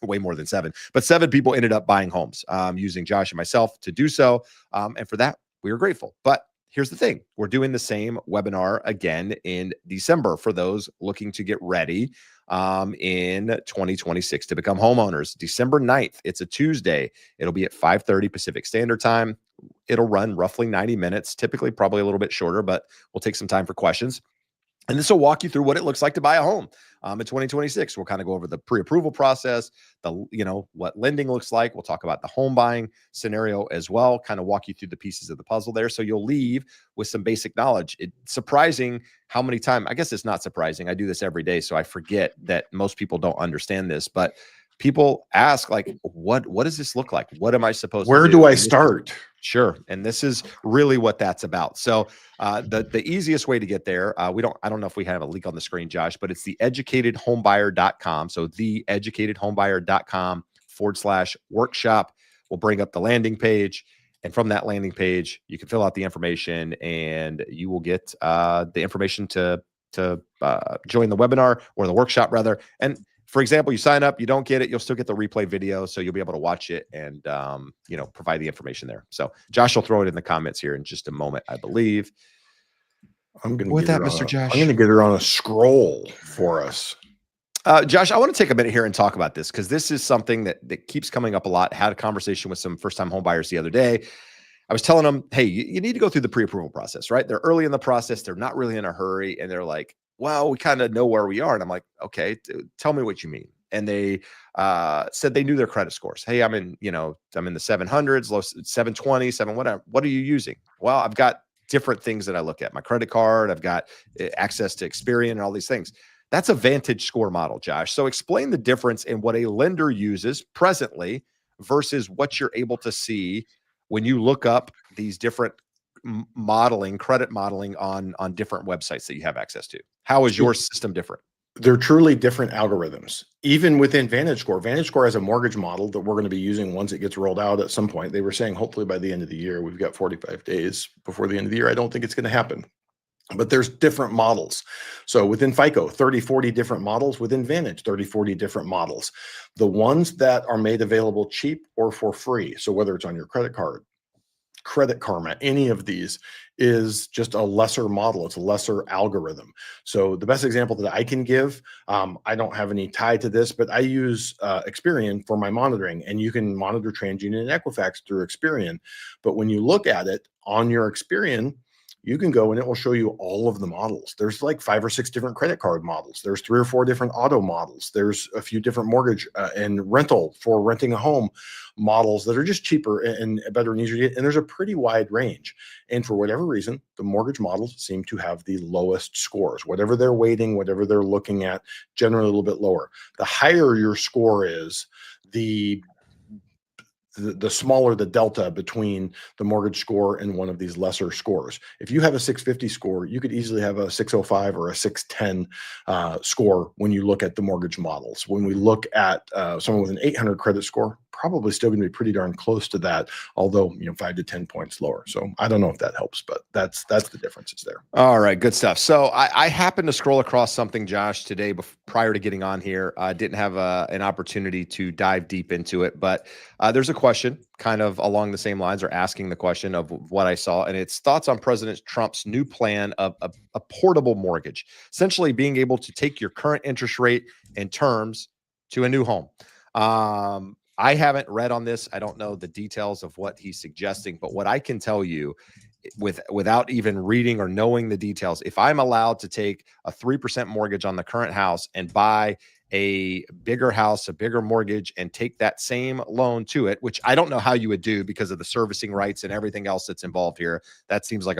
Way more than 7, but 7 people ended up buying homes using Josh and myself to do so. And for that, we were grateful. But here's the thing. We're doing the same webinar again in December for those looking to get ready in 2026 to become homeowners. December 9th. It's a Tuesday. It'll be at 5:30 Pacific Standard Time. It'll run roughly 90 minutes, typically probably a little bit shorter, but we'll take some time for questions. And this will walk you through what it looks like to buy a home. In 2026, we'll kind of go over the pre-approval process, what lending looks like. We'll talk about the home buying scenario as well, kind of walk you through the pieces of the puzzle there. So you'll leave with some basic knowledge. It's surprising how many times, I guess it's not surprising. I do this every day, so I forget that most people don't understand this, but people ask, like, what does this look like? What am I supposed to do? Where do I start? Sure. And this is really what that's about. So the easiest way to get there, I don't know if we have a link on the screen, Josh, but it's theeducatedhomebuyer.com. So theeducatedhomebuyer.com/workshop will bring up the landing page. And from that landing page, you can fill out the information and you will get the information to join the webinar or the workshop rather. And for example, you sign up, you don't get it, you'll still get the replay video. So you'll be able to watch it and, provide the information there. So Josh will throw it in the comments here in just a moment, I believe. I'm going With that, Mr. Josh, I'm going to get her on a scroll for us. Josh, I want to take a minute here and talk about this because this is something that keeps coming up a lot. I had a conversation with some first-time home buyers the other day. I was telling them, hey, you need to go through the pre-approval process, right? They're early in the process. They're not really in a hurry. And they're like, well, we kind of know where we are. And I'm like, okay, tell me what you mean. And they said they knew their credit scores. Hey, I'm in the 700s, low 720, whatever. What are you using? Well, I've got different things that I look at. My credit card, I've got access to Experian and all these things. That's a Vantage score model, Josh. So explain the difference in what a lender uses presently versus what you're able to see when you look up these different credit modeling on different websites that you have access to. How is your system different? They're truly different algorithms. Even within Vantage Score has a mortgage model that we're going to be using once it gets rolled out at some point. They were saying hopefully by the end of the year. We've got 45 days before the end of the year. I don't think it's going to happen. But there's different models. So within FICO, 30, 40 different models. Within Vantage, 30, 40 different models. The ones that are made available cheap or for free, so whether it's on your credit card, Credit Karma, any of these, is just a lesser model. It's a lesser algorithm. So the best example that I can give, I don't have any tie to this, but I use Experian for my monitoring, and you can monitor TransUnion and Equifax through Experian. But when you look at it on your Experian, you can go and it will show you all of the models. There's like 5 or 6 different credit card models. There's 3 or 4 different auto models. There's a few different mortgage and rental for renting a home models that are just cheaper and better and easier to get. And there's a pretty wide range. And for whatever reason, the mortgage models seem to have the lowest scores. Whatever they're weighting, whatever they're looking at, generally a little bit lower. The higher your score is, the smaller the delta between the mortgage score and one of these lesser scores. If you have a 650 score, you could easily have a 605 or a 610 score when you look at the mortgage models. When we look at someone with an 800 credit score, probably still going to be pretty darn close to that, although 5 to 10 points lower. So I don't know if that helps, but that's the differences there. All right, good stuff. So I happened to scroll across something, Josh, today prior to getting on here. I didn't have an opportunity to dive deep into it, but there's a question kind of along the same lines, or asking the question of what I saw, and it's thoughts on President Trump's new plan of a portable mortgage, essentially being able to take your current interest rate and terms to a new home. I haven't read on this. I don't know the details of what he's suggesting, but what I can tell you without even reading or knowing the details, if I'm allowed to take a 3% mortgage on the current house and buy a bigger house, a bigger mortgage, and take that same loan to it, which I don't know how you would do because of the servicing rights and everything else that's involved here. That seems like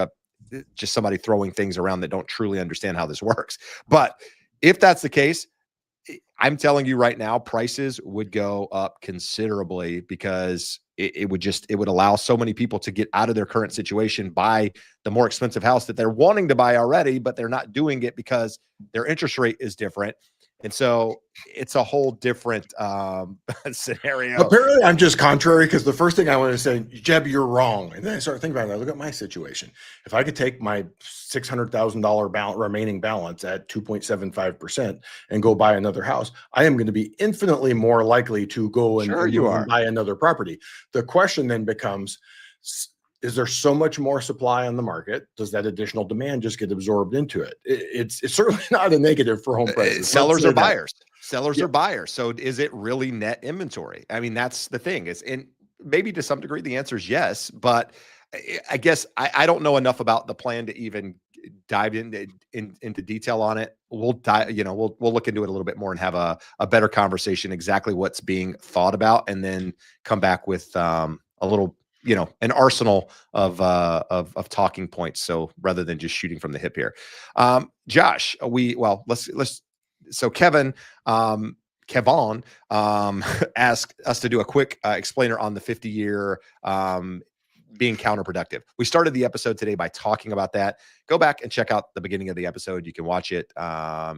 just somebody throwing things around that don't truly understand how this works. But if that's the case, I'm telling you right now, prices would go up considerably because it would allow so many people to get out of their current situation, buy the more expensive house that they're wanting to buy already, but they're not doing it because their interest rate is different. And so it's a whole different scenario. Apparently, I'm just contrary, because the first thing I want to say, Jeb, you're wrong. And then I start thinking about it. I look at my situation. If I could take my $600,000 remaining balance at 2.75% and go buy another house, I am going to be infinitely more likely to go and buy another property. The question then becomes, is there so much more supply on the market? Does that additional demand just get absorbed into it? It's certainly not a negative for home prices. Sellers are buyers. Sellers are buyers. So is it really net inventory? I mean, that's the thing. And maybe to some degree the answer is yes, but I guess I don't know enough about the plan to even dive into detail on it. We'll dive, we'll look into it a little bit more and have a better conversation, exactly what's being thought about, and then come back with a little, an arsenal of talking points. So rather than just shooting from the hip here, Josh, so Kevin, Kevon asked us to do a quick explainer on the 50-year being counterproductive. We started the episode today by talking about that. Go back and check out the beginning of the episode. You can watch it.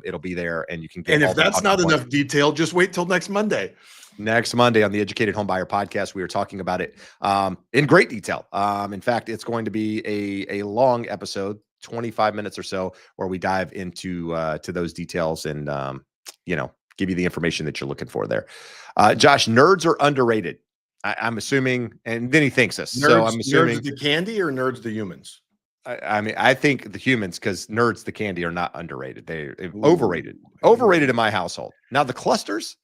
It'll be there, and you can get. And all if the that's not talking enough points. detail, just wait till next Monday. Next Monday on the Educated Homebuyer podcast, we are talking about it in great detail. In fact, it's going to be a long episode, 25 minutes or so, where we dive into to those details and give you the information that you're looking for there. Josh, nerds are underrated. I'm assuming, and then he thinks this. Nerds, so I'm assuming nerds the candy or nerds the humans? I mean, I think the humans, because nerds the candy are not underrated. They're overrated. Overrated in my household. Now the clusters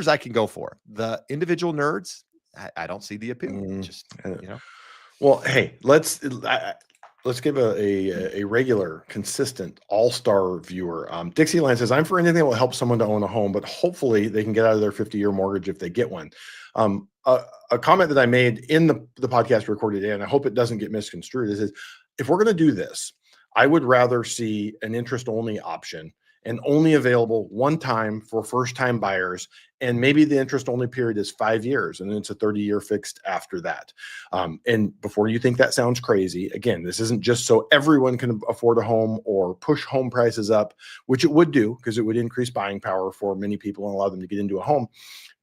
I can go for. The individual nerds, I don't see the appeal. Well, hey, let's give a regular, consistent, all-star viewer. Dixieland says, "I'm for anything that will help someone to own a home, but hopefully they can get out of their 50-year mortgage if they get one." A comment that I made in the podcast recorded today, and I hope it doesn't get misconstrued, is if we're going to do this, I would rather see an interest-only option and only available one time for first-time buyers. And maybe the interest-only period is 5 years, and then it's a 30-year fixed after that. And before you think that sounds crazy, again, this isn't just so everyone can afford a home or push home prices up, which it would do because it would increase buying power for many people and allow them to get into a home.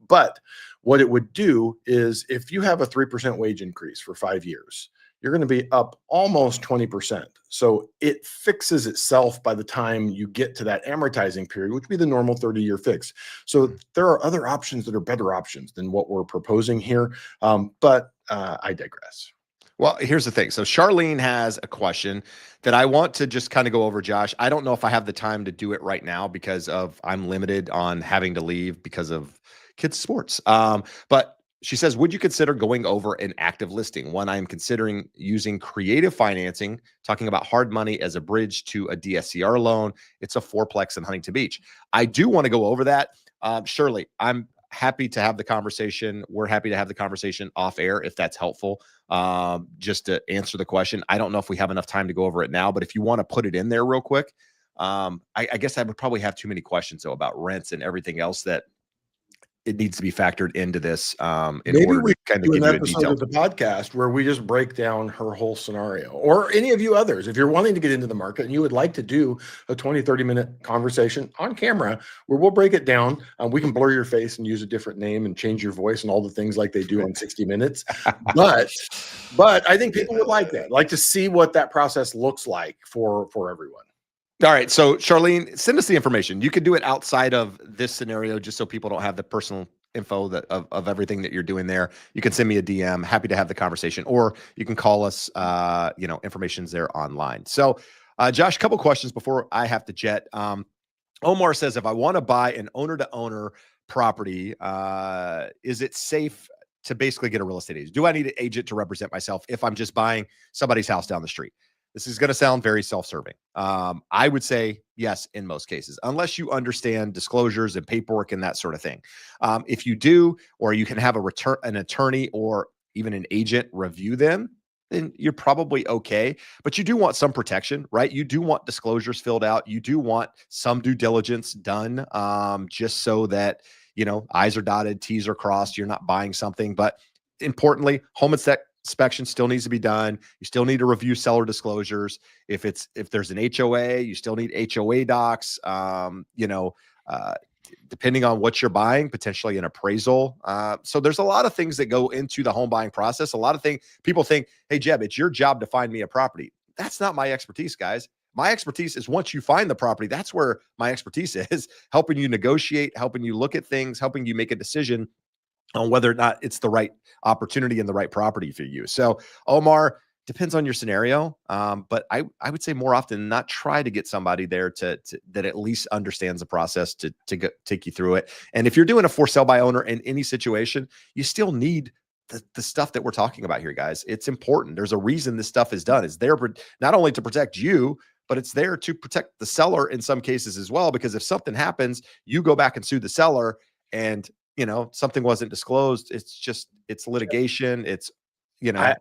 But what it would do is if you have a 3% wage increase for 5 years, you're going to be up almost 20%. So it fixes itself by the time you get to that amortizing period, which would be the normal 30-year fix. So there are other options that are better options than what we're proposing here. But I digress. Well, here's the thing. So Charlene has a question that I want to just kind of go over, Josh. I don't know if I have the time to do it right now because I'm limited on having to leave because of kids' sports. But she says, would you consider going over an active listing? One, I am considering using creative financing, talking about hard money as a bridge to a DSCR loan. It's a fourplex in Huntington Beach. I do want to go over that. Shirley, I'm happy to have the conversation. We're happy to have the conversation off air if that's helpful. Just to answer the question. I don't know if we have enough time to go over it now, but if you want to put it in there real quick, I guess I would probably have too many questions though about rents and everything else that it needs to be factored into this in order to kind of give you a detail of the podcast where we just break down her whole scenario, or any of you others. If you're wanting to get into the market and you would like to do a 20-30 minute conversation on camera where we'll break it down, we can blur your face and use a different name and change your voice and all the things like they do on 60 Minutes. But I think people would like that, like to see what that process looks like for everyone. All right. So Charlene, send us the information. You could do it outside of this scenario, just so people don't have the personal info of everything that you're doing there. You can send me a DM. Happy to have the conversation, or you can call us, information's there online. So Josh, a couple questions before I have to jet. Omar says, if I want to buy an owner to owner property, is it safe to basically get a real estate agent? Do I need an agent to represent myself if I'm just buying somebody's house down the street? This is going to sound very self-serving. I would say yes, in most cases, unless you understand disclosures and paperwork and that sort of thing. If you do, or you can have an attorney or even an agent review them, then you're probably okay. But you do want some protection, right? You do want disclosures filled out. You do want some due diligence done, just so that, I's are dotted, T's are crossed. You're not buying something. But importantly, home inspection still needs to be done. You still need to review seller disclosures. If there's an HOA, you still need HOA docs. Depending on what you're buying, potentially an appraisal. So there's a lot of things that go into the home buying process. A lot of things people think, hey, Jeb, it's your job to find me a property. That's not my expertise, guys. My expertise is once you find the property, that's where my expertise is, helping you negotiate, helping you look at things, helping you make a decision on whether or not it's the right opportunity and the right property for you. So Omar, depends on your scenario. But I would say more often than not, try to get somebody there to that at least understands the process to take you through it. And if you're doing a for sale by owner in any situation, you still need the stuff that we're talking about here, guys. It's important. There's a reason this stuff is done. It's there not only to protect you, but it's there to protect the seller in some cases as well, because if something happens, you go back and sue the seller and, something wasn't disclosed. It's litigation. It's, I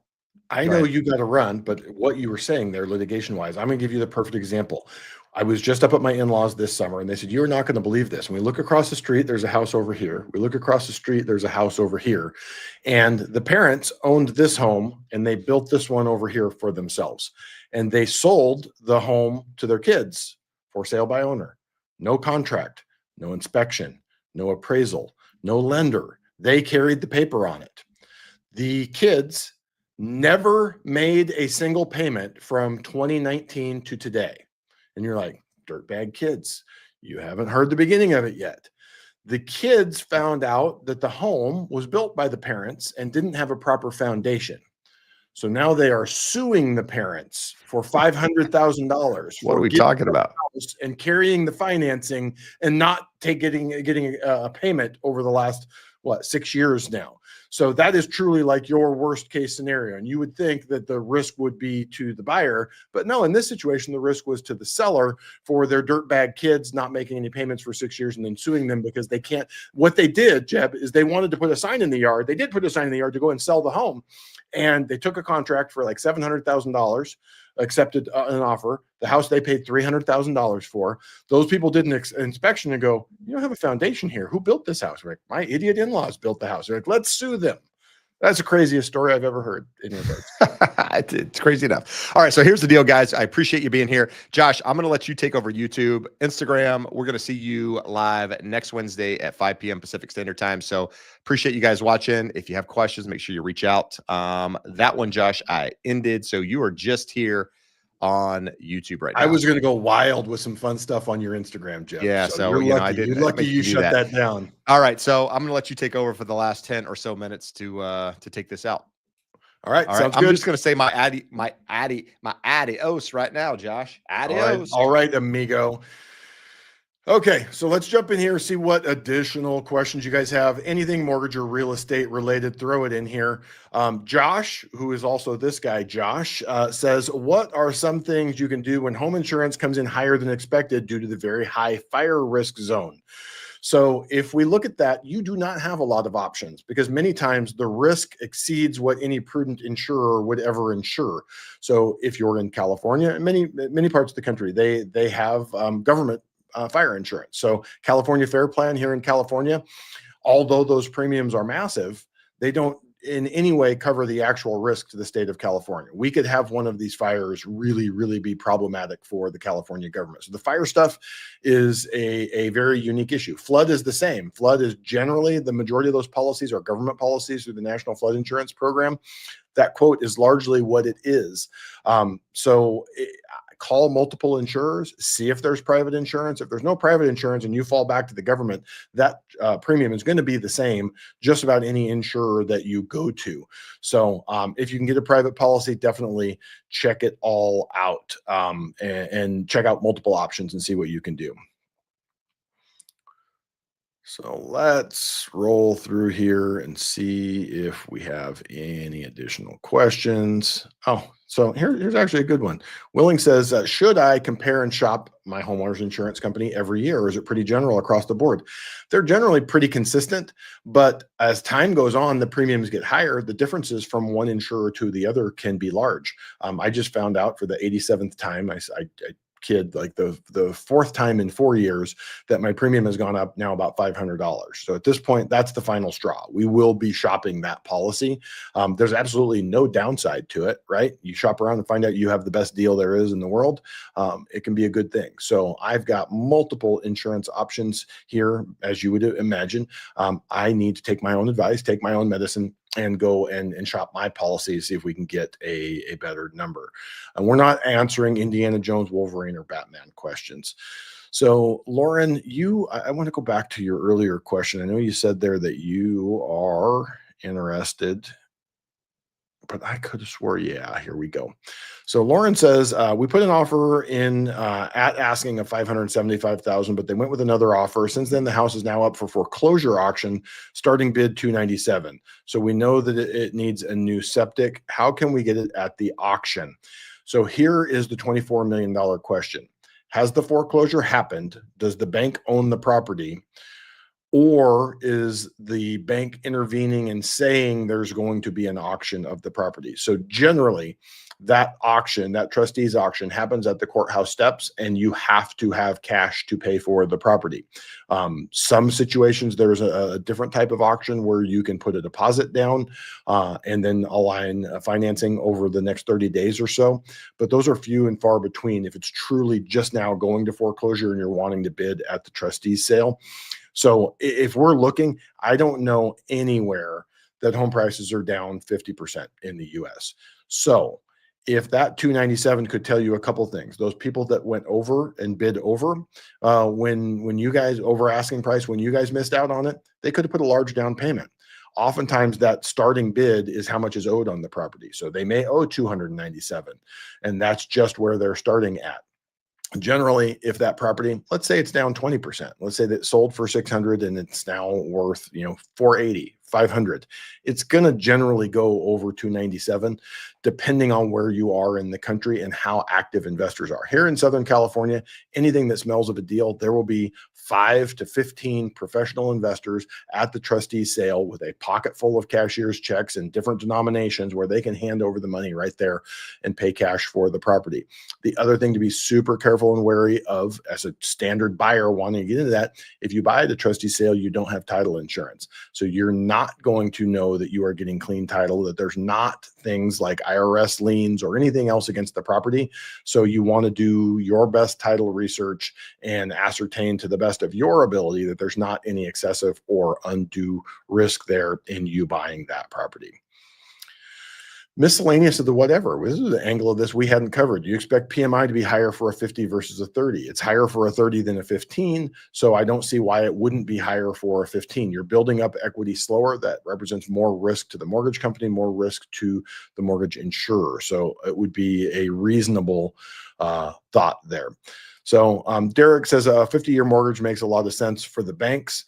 I go know ahead. you got to run, but what you were saying there, litigation wise, I'm going to give you the perfect example. I was just up at my in-laws this summer and they said, "You're not going to believe this." And we look across the street, there's a house over here. We look across the street, there's a house over here. And the parents owned this home and they built this one over here for themselves. And they sold the home to their kids for sale by owner. No contract, no inspection, no appraisal, no lender. They carried the paper on it. The kids never made a single payment from 2019 to today. And you're like, dirtbag kids, you haven't heard the beginning of it yet. The kids found out that the home was built by the parents and didn't have a proper foundation. So now they are suing the parents for $500,000 What are for we getting talking about? the house and carrying the financing and not getting a payment over the last 6 years now. So that is truly like your worst case scenario. And you would think that the risk would be to the buyer, but no, in this situation, the risk was to the seller for their dirtbag kids not making any payments for 6 years and then suing them because they can't. What they did, Jeb, is they wanted to put a sign in the yard. They did put a sign in the yard to go and sell the home. And they took a contract for like $700,000, accepted an offer. The house they paid $300,000 for. Those people did an inspection and go, "You don't have a foundation here. Who built this house?" We're like, "My idiot in-laws built the house." They're like, "Let's sue them." That's the craziest story I've ever heard in regards. It's crazy enough. All right. So here's the deal, guys. I appreciate you being here. Josh, I'm going to let you take over YouTube, Instagram. We're going to see you live next Wednesday at 5 p.m. Pacific Standard Time. So appreciate you guys watching. If you have questions, make sure you reach out. That one, Josh, I ended. So you are just here on YouTube right now. I was going to go wild with some fun stuff on your Instagram, Jeff. Yeah. So you're lucky. I didn't. You're lucky you shut that down. All right. So I'm going to let you take over for the last 10 or so minutes to take this out. All right. All right. I'm just going to say my adios right now, Josh. Adios. All right, amigo. Okay, so let's jump in here, see what additional questions you guys have. Anything mortgage or real estate related, throw it in here. Josh, who is also this guy, Josh, says, "What are some things you can do when home insurance comes in higher than expected due to the very high fire risk zone?" So if we look at that, you do not have a lot of options because many times the risk exceeds what any prudent insurer would ever insure. So if you're in California, and many parts of the country, they have government fire insurance. So California Fair Plan here in California, although those premiums are massive, they don't in any way cover the actual risk to the state of California. We could have one of these fires really, really be problematic for the California government. So the fire stuff is a very unique issue. Flood is the same. Flood is generally, the majority of those policies are government policies through the National Flood Insurance Program. That quote is largely what it is. Call multiple insurers, see if there's private insurance. If there's no private insurance and you fall back to the government, that premium is going to be the same just about any insurer that you go to. So if you can get a private policy, definitely check it all out and check out multiple options and see what you can do. So let's roll through here and see if we have any additional questions. Oh, so here's actually a good one. Willing says, should I compare and shop my homeowner's insurance company every year, or is it pretty general across the board? They're generally pretty consistent, but as time goes on, the premiums get higher. The differences from one insurer to the other can be large. I just found out for the 87th time, I kid, like the fourth time in 4 years, that my premium has gone up now about $500. So at this point, that's the final straw. We will be shopping that policy. There's absolutely no downside to it, right? You shop around and find out you have the best deal there is in the world. It can be a good thing. So I've got multiple insurance options here, as you would imagine. I need to take my own advice, take my own medicine, and go and shop my policy, see if we can get a better number. And we're not answering Indiana Jones, Wolverine, or Batman questions. So Lauren, I want to go back to your earlier question. I know you said there that you are interested, but I could have swore, yeah, here we go. So Lauren says, we put an offer in at asking of $575,000, but they went with another offer. Since then, the house is now up for foreclosure auction, starting bid $297,000. So we know that it needs a new septic. How can we get it at the auction? So here is the $24 million question. Has the foreclosure happened? Does the bank own the property? Or is the bank intervening and saying there's going to be an auction of the property? So generally, that auction, that trustee's auction, happens at the courthouse steps, and you have to have cash to pay for the property. Some situations, there's a different type of auction where you can put a deposit down and then align financing over the next 30 days or so. But those are few and far between if it's truly just now going to foreclosure and you're wanting to bid at the trustee's sale. So if we're looking, I don't know anywhere that home prices are down 50% in the US. So if that 297 could tell you a couple things, those people that went over and bid over, when you guys over asking price, when you guys missed out on it, they could have put a large down payment. Oftentimes that starting bid is how much is owed on the property. So they may owe 297, and that's just where they're starting at. Generally, if that property, let's say it's down 20%, let's say that it sold for 600 and it's now worth, 480, 500, it's going to generally go over 297, depending on where you are in the country and how active investors are. Here in Southern California, anything that smells of a deal, there will be 5 to 15 professional investors at the trustee sale with a pocket full of cashier's checks in different denominations where they can hand over the money right there and pay cash for the property. The other thing to be super careful and wary of as a standard buyer wanting to get into that, if you buy the trustee sale, you don't have title insurance. So you're not going to know that you are getting clean title, that there's not things like IRS liens or anything else against the property. So you want to do your best title research and ascertain to the best of your ability that there's not any excessive or undue risk there in you buying that property. Miscellaneous of the whatever. This is the angle of this we hadn't covered. You expect PMI to be higher for a 50 versus a 30. It's higher for a 30 than a 15. So I don't see why it wouldn't be higher for a 15. You're building up equity slower. That represents more risk to the mortgage company, more risk to the mortgage insurer. So it would be a reasonable thought there. So Derek says a 50-year mortgage makes a lot of sense for the banks.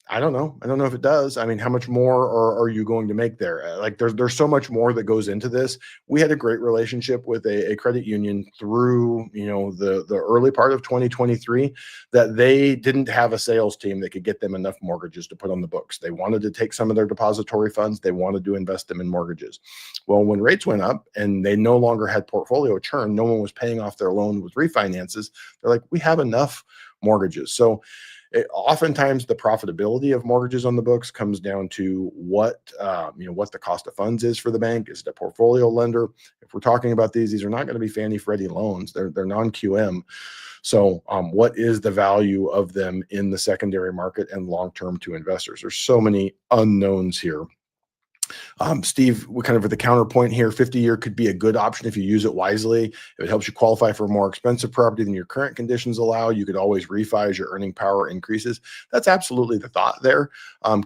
I don't know. I don't know if it does. I mean, how much more are you going to make there? Like there's so much more that goes into this. We had a great relationship with a credit union through, the early part of 2023 that they didn't have a sales team that could get them enough mortgages to put on the books. They wanted to take some of their depository funds. They wanted to invest them in mortgages. Well, when rates went up and they no longer had portfolio churn, no one was paying off their loan with refinances. They're like, we have enough mortgages. So oftentimes the profitability of mortgages on the books comes down to what the cost of funds is for the bank. Is it a portfolio lender? If we're talking about these are not going to be Fannie Freddie loans. They're non-QM. So what is the value of them in the secondary market and long-term to investors? There's so many unknowns here. Steve, we kind of at the counterpoint here, 50-year could be a good option if you use it wisely. If it helps you qualify for a more expensive property than your current conditions allow, you could always refi as your earning power increases. That's absolutely the thought there.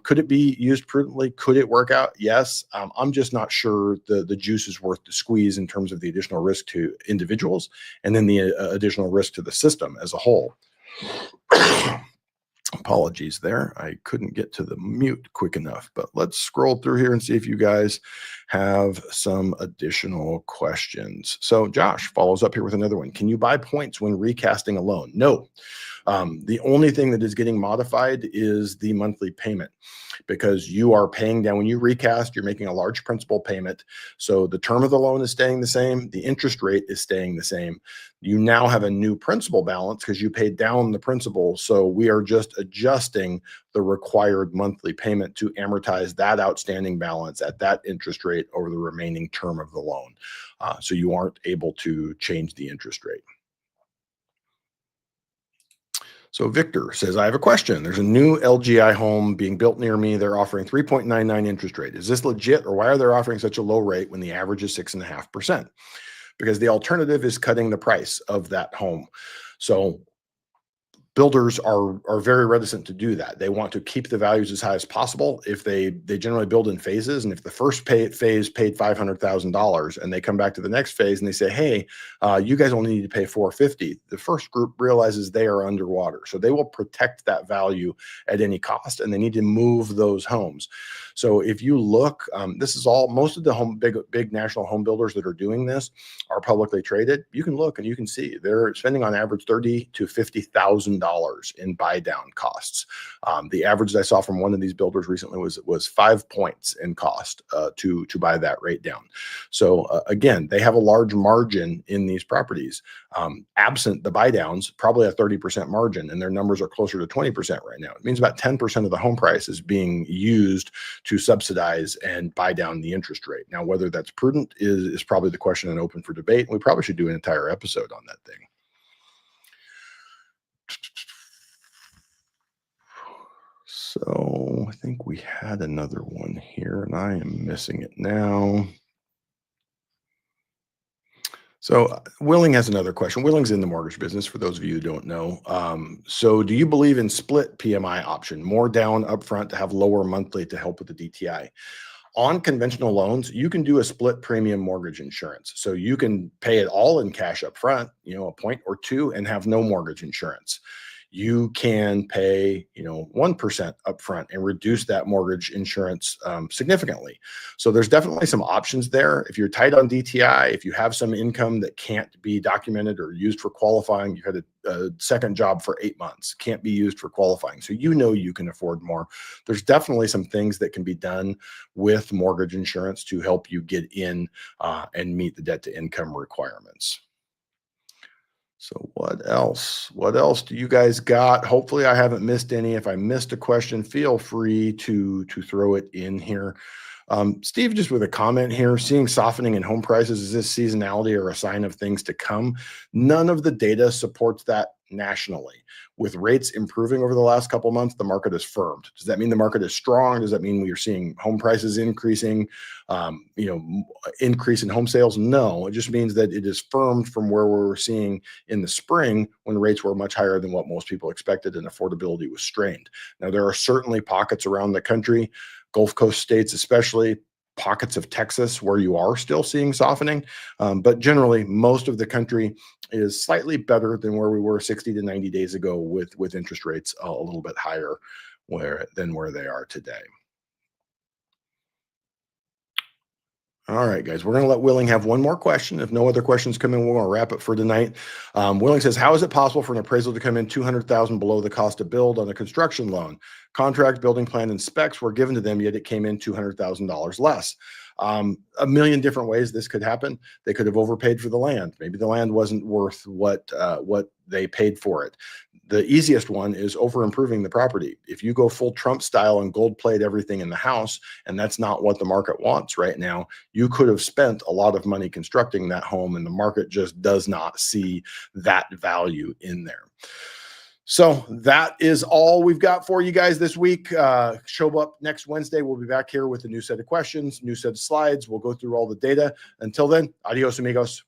Could it be used prudently? Could it work out? Yes. I'm just not sure the juice is worth the squeeze in terms of the additional risk to individuals and then the additional risk to the system as a whole. Apologies there. I couldn't get to the mute quick enough, but let's scroll through here and see if you guys have some additional questions. So Josh follows up here with another one. Can you buy points when recasting a loan? No. The only thing that is getting modified is the monthly payment because you are paying down. When you recast, you're making a large principal payment. So the term of the loan is staying the same. The interest rate is staying the same. You now have a new principal balance because you paid down the principal. So we are just adjusting the required monthly payment to amortize that outstanding balance at that interest rate over the remaining term of the loan. So you aren't able to change the interest rate. So Victor says, I have a question. There's a new LGI home being built near me. They're offering 3.99 interest rate. Is this legit, or why are they offering such a low rate when the average is 6.5%? Because the alternative is cutting the price of that home. So builders are very reticent to do that. They want to keep the values as high as possible. If they generally build in phases, and if the first phase paid $500,000 and they come back to the next phase and they say, hey, you guys only need to pay 450, the first group realizes they are underwater. So they will protect that value at any cost, and they need to move those homes. So if you look, this is all, most of the big national home builders that are doing this are publicly traded. You can look and you can see they're spending on average $30,000 to $50,000 in buy down costs. The average that I saw from one of these builders recently was 5 points in cost to buy that rate down. So again, they have a large margin in these properties. Absent the buy downs, probably a 30% margin, and their numbers are closer to 20% right now. It means about 10% of the home price is being used to subsidize and buy down the interest rate. Now, whether that's prudent is probably the question and open for debate. We probably should do an entire episode on that thing. So I think we had another one here, and I am missing it now. So Willing has another question. Willing's in the mortgage business, for those of you who don't know. So do you believe in split PMI option, more down upfront to have lower monthly to help with the DTI? On conventional loans, you can do a split premium mortgage insurance. So you can pay it all in cash up front, a point or two, and have no mortgage insurance. You can pay, 1% upfront and reduce that mortgage insurance significantly. So there's definitely some options there. If you're tight on DTI, if you have some income that can't be documented or used for qualifying, you had a second job for 8 months, can't be used for qualifying. So you can afford more. There's definitely some things that can be done with mortgage insurance to help you get in and meet the debt to income requirements. So what else? What else do you guys got? Hopefully I haven't missed any. If I missed a question, feel free to throw it in here. Steve, just with a comment here, seeing softening in home prices, is this seasonality or a sign of things to come? None of the data supports that nationally. With rates improving over the last couple of months, the market is firmed. Does that mean the market is strong? Does that mean we are seeing home prices increasing, increase in home sales? No, it just means that it is firmed from where we were seeing in the spring when rates were much higher than what most people expected and affordability was strained. Now, there are certainly pockets around the country, Gulf Coast states especially, pockets of Texas where you are still seeing softening. But generally, most of the country is slightly better than where we were 60 to 90 days ago with interest rates a little bit higher than where they are today. All right, guys, we're going to let Willing have one more question. If no other questions come in, we're going to wrap it for tonight. Willing says, how is it possible for an appraisal to come in $200,000 below the cost to build on a construction loan? Contract, building plan, and specs were given to them, yet it came in $200,000 less. A million different ways this could happen. They could have overpaid for the land. Maybe the land wasn't worth what they paid for it. The easiest one is over improving the property. If you go full Trump style and gold plate everything in the house, and that's not what the market wants right now, you could have spent a lot of money constructing that home, and the market just does not see that value in there. So that is all we've got for you guys this week. Show up next Wednesday. We'll be back here with a new set of questions, new set of slides. We'll go through all the data. Until then, adios, amigos.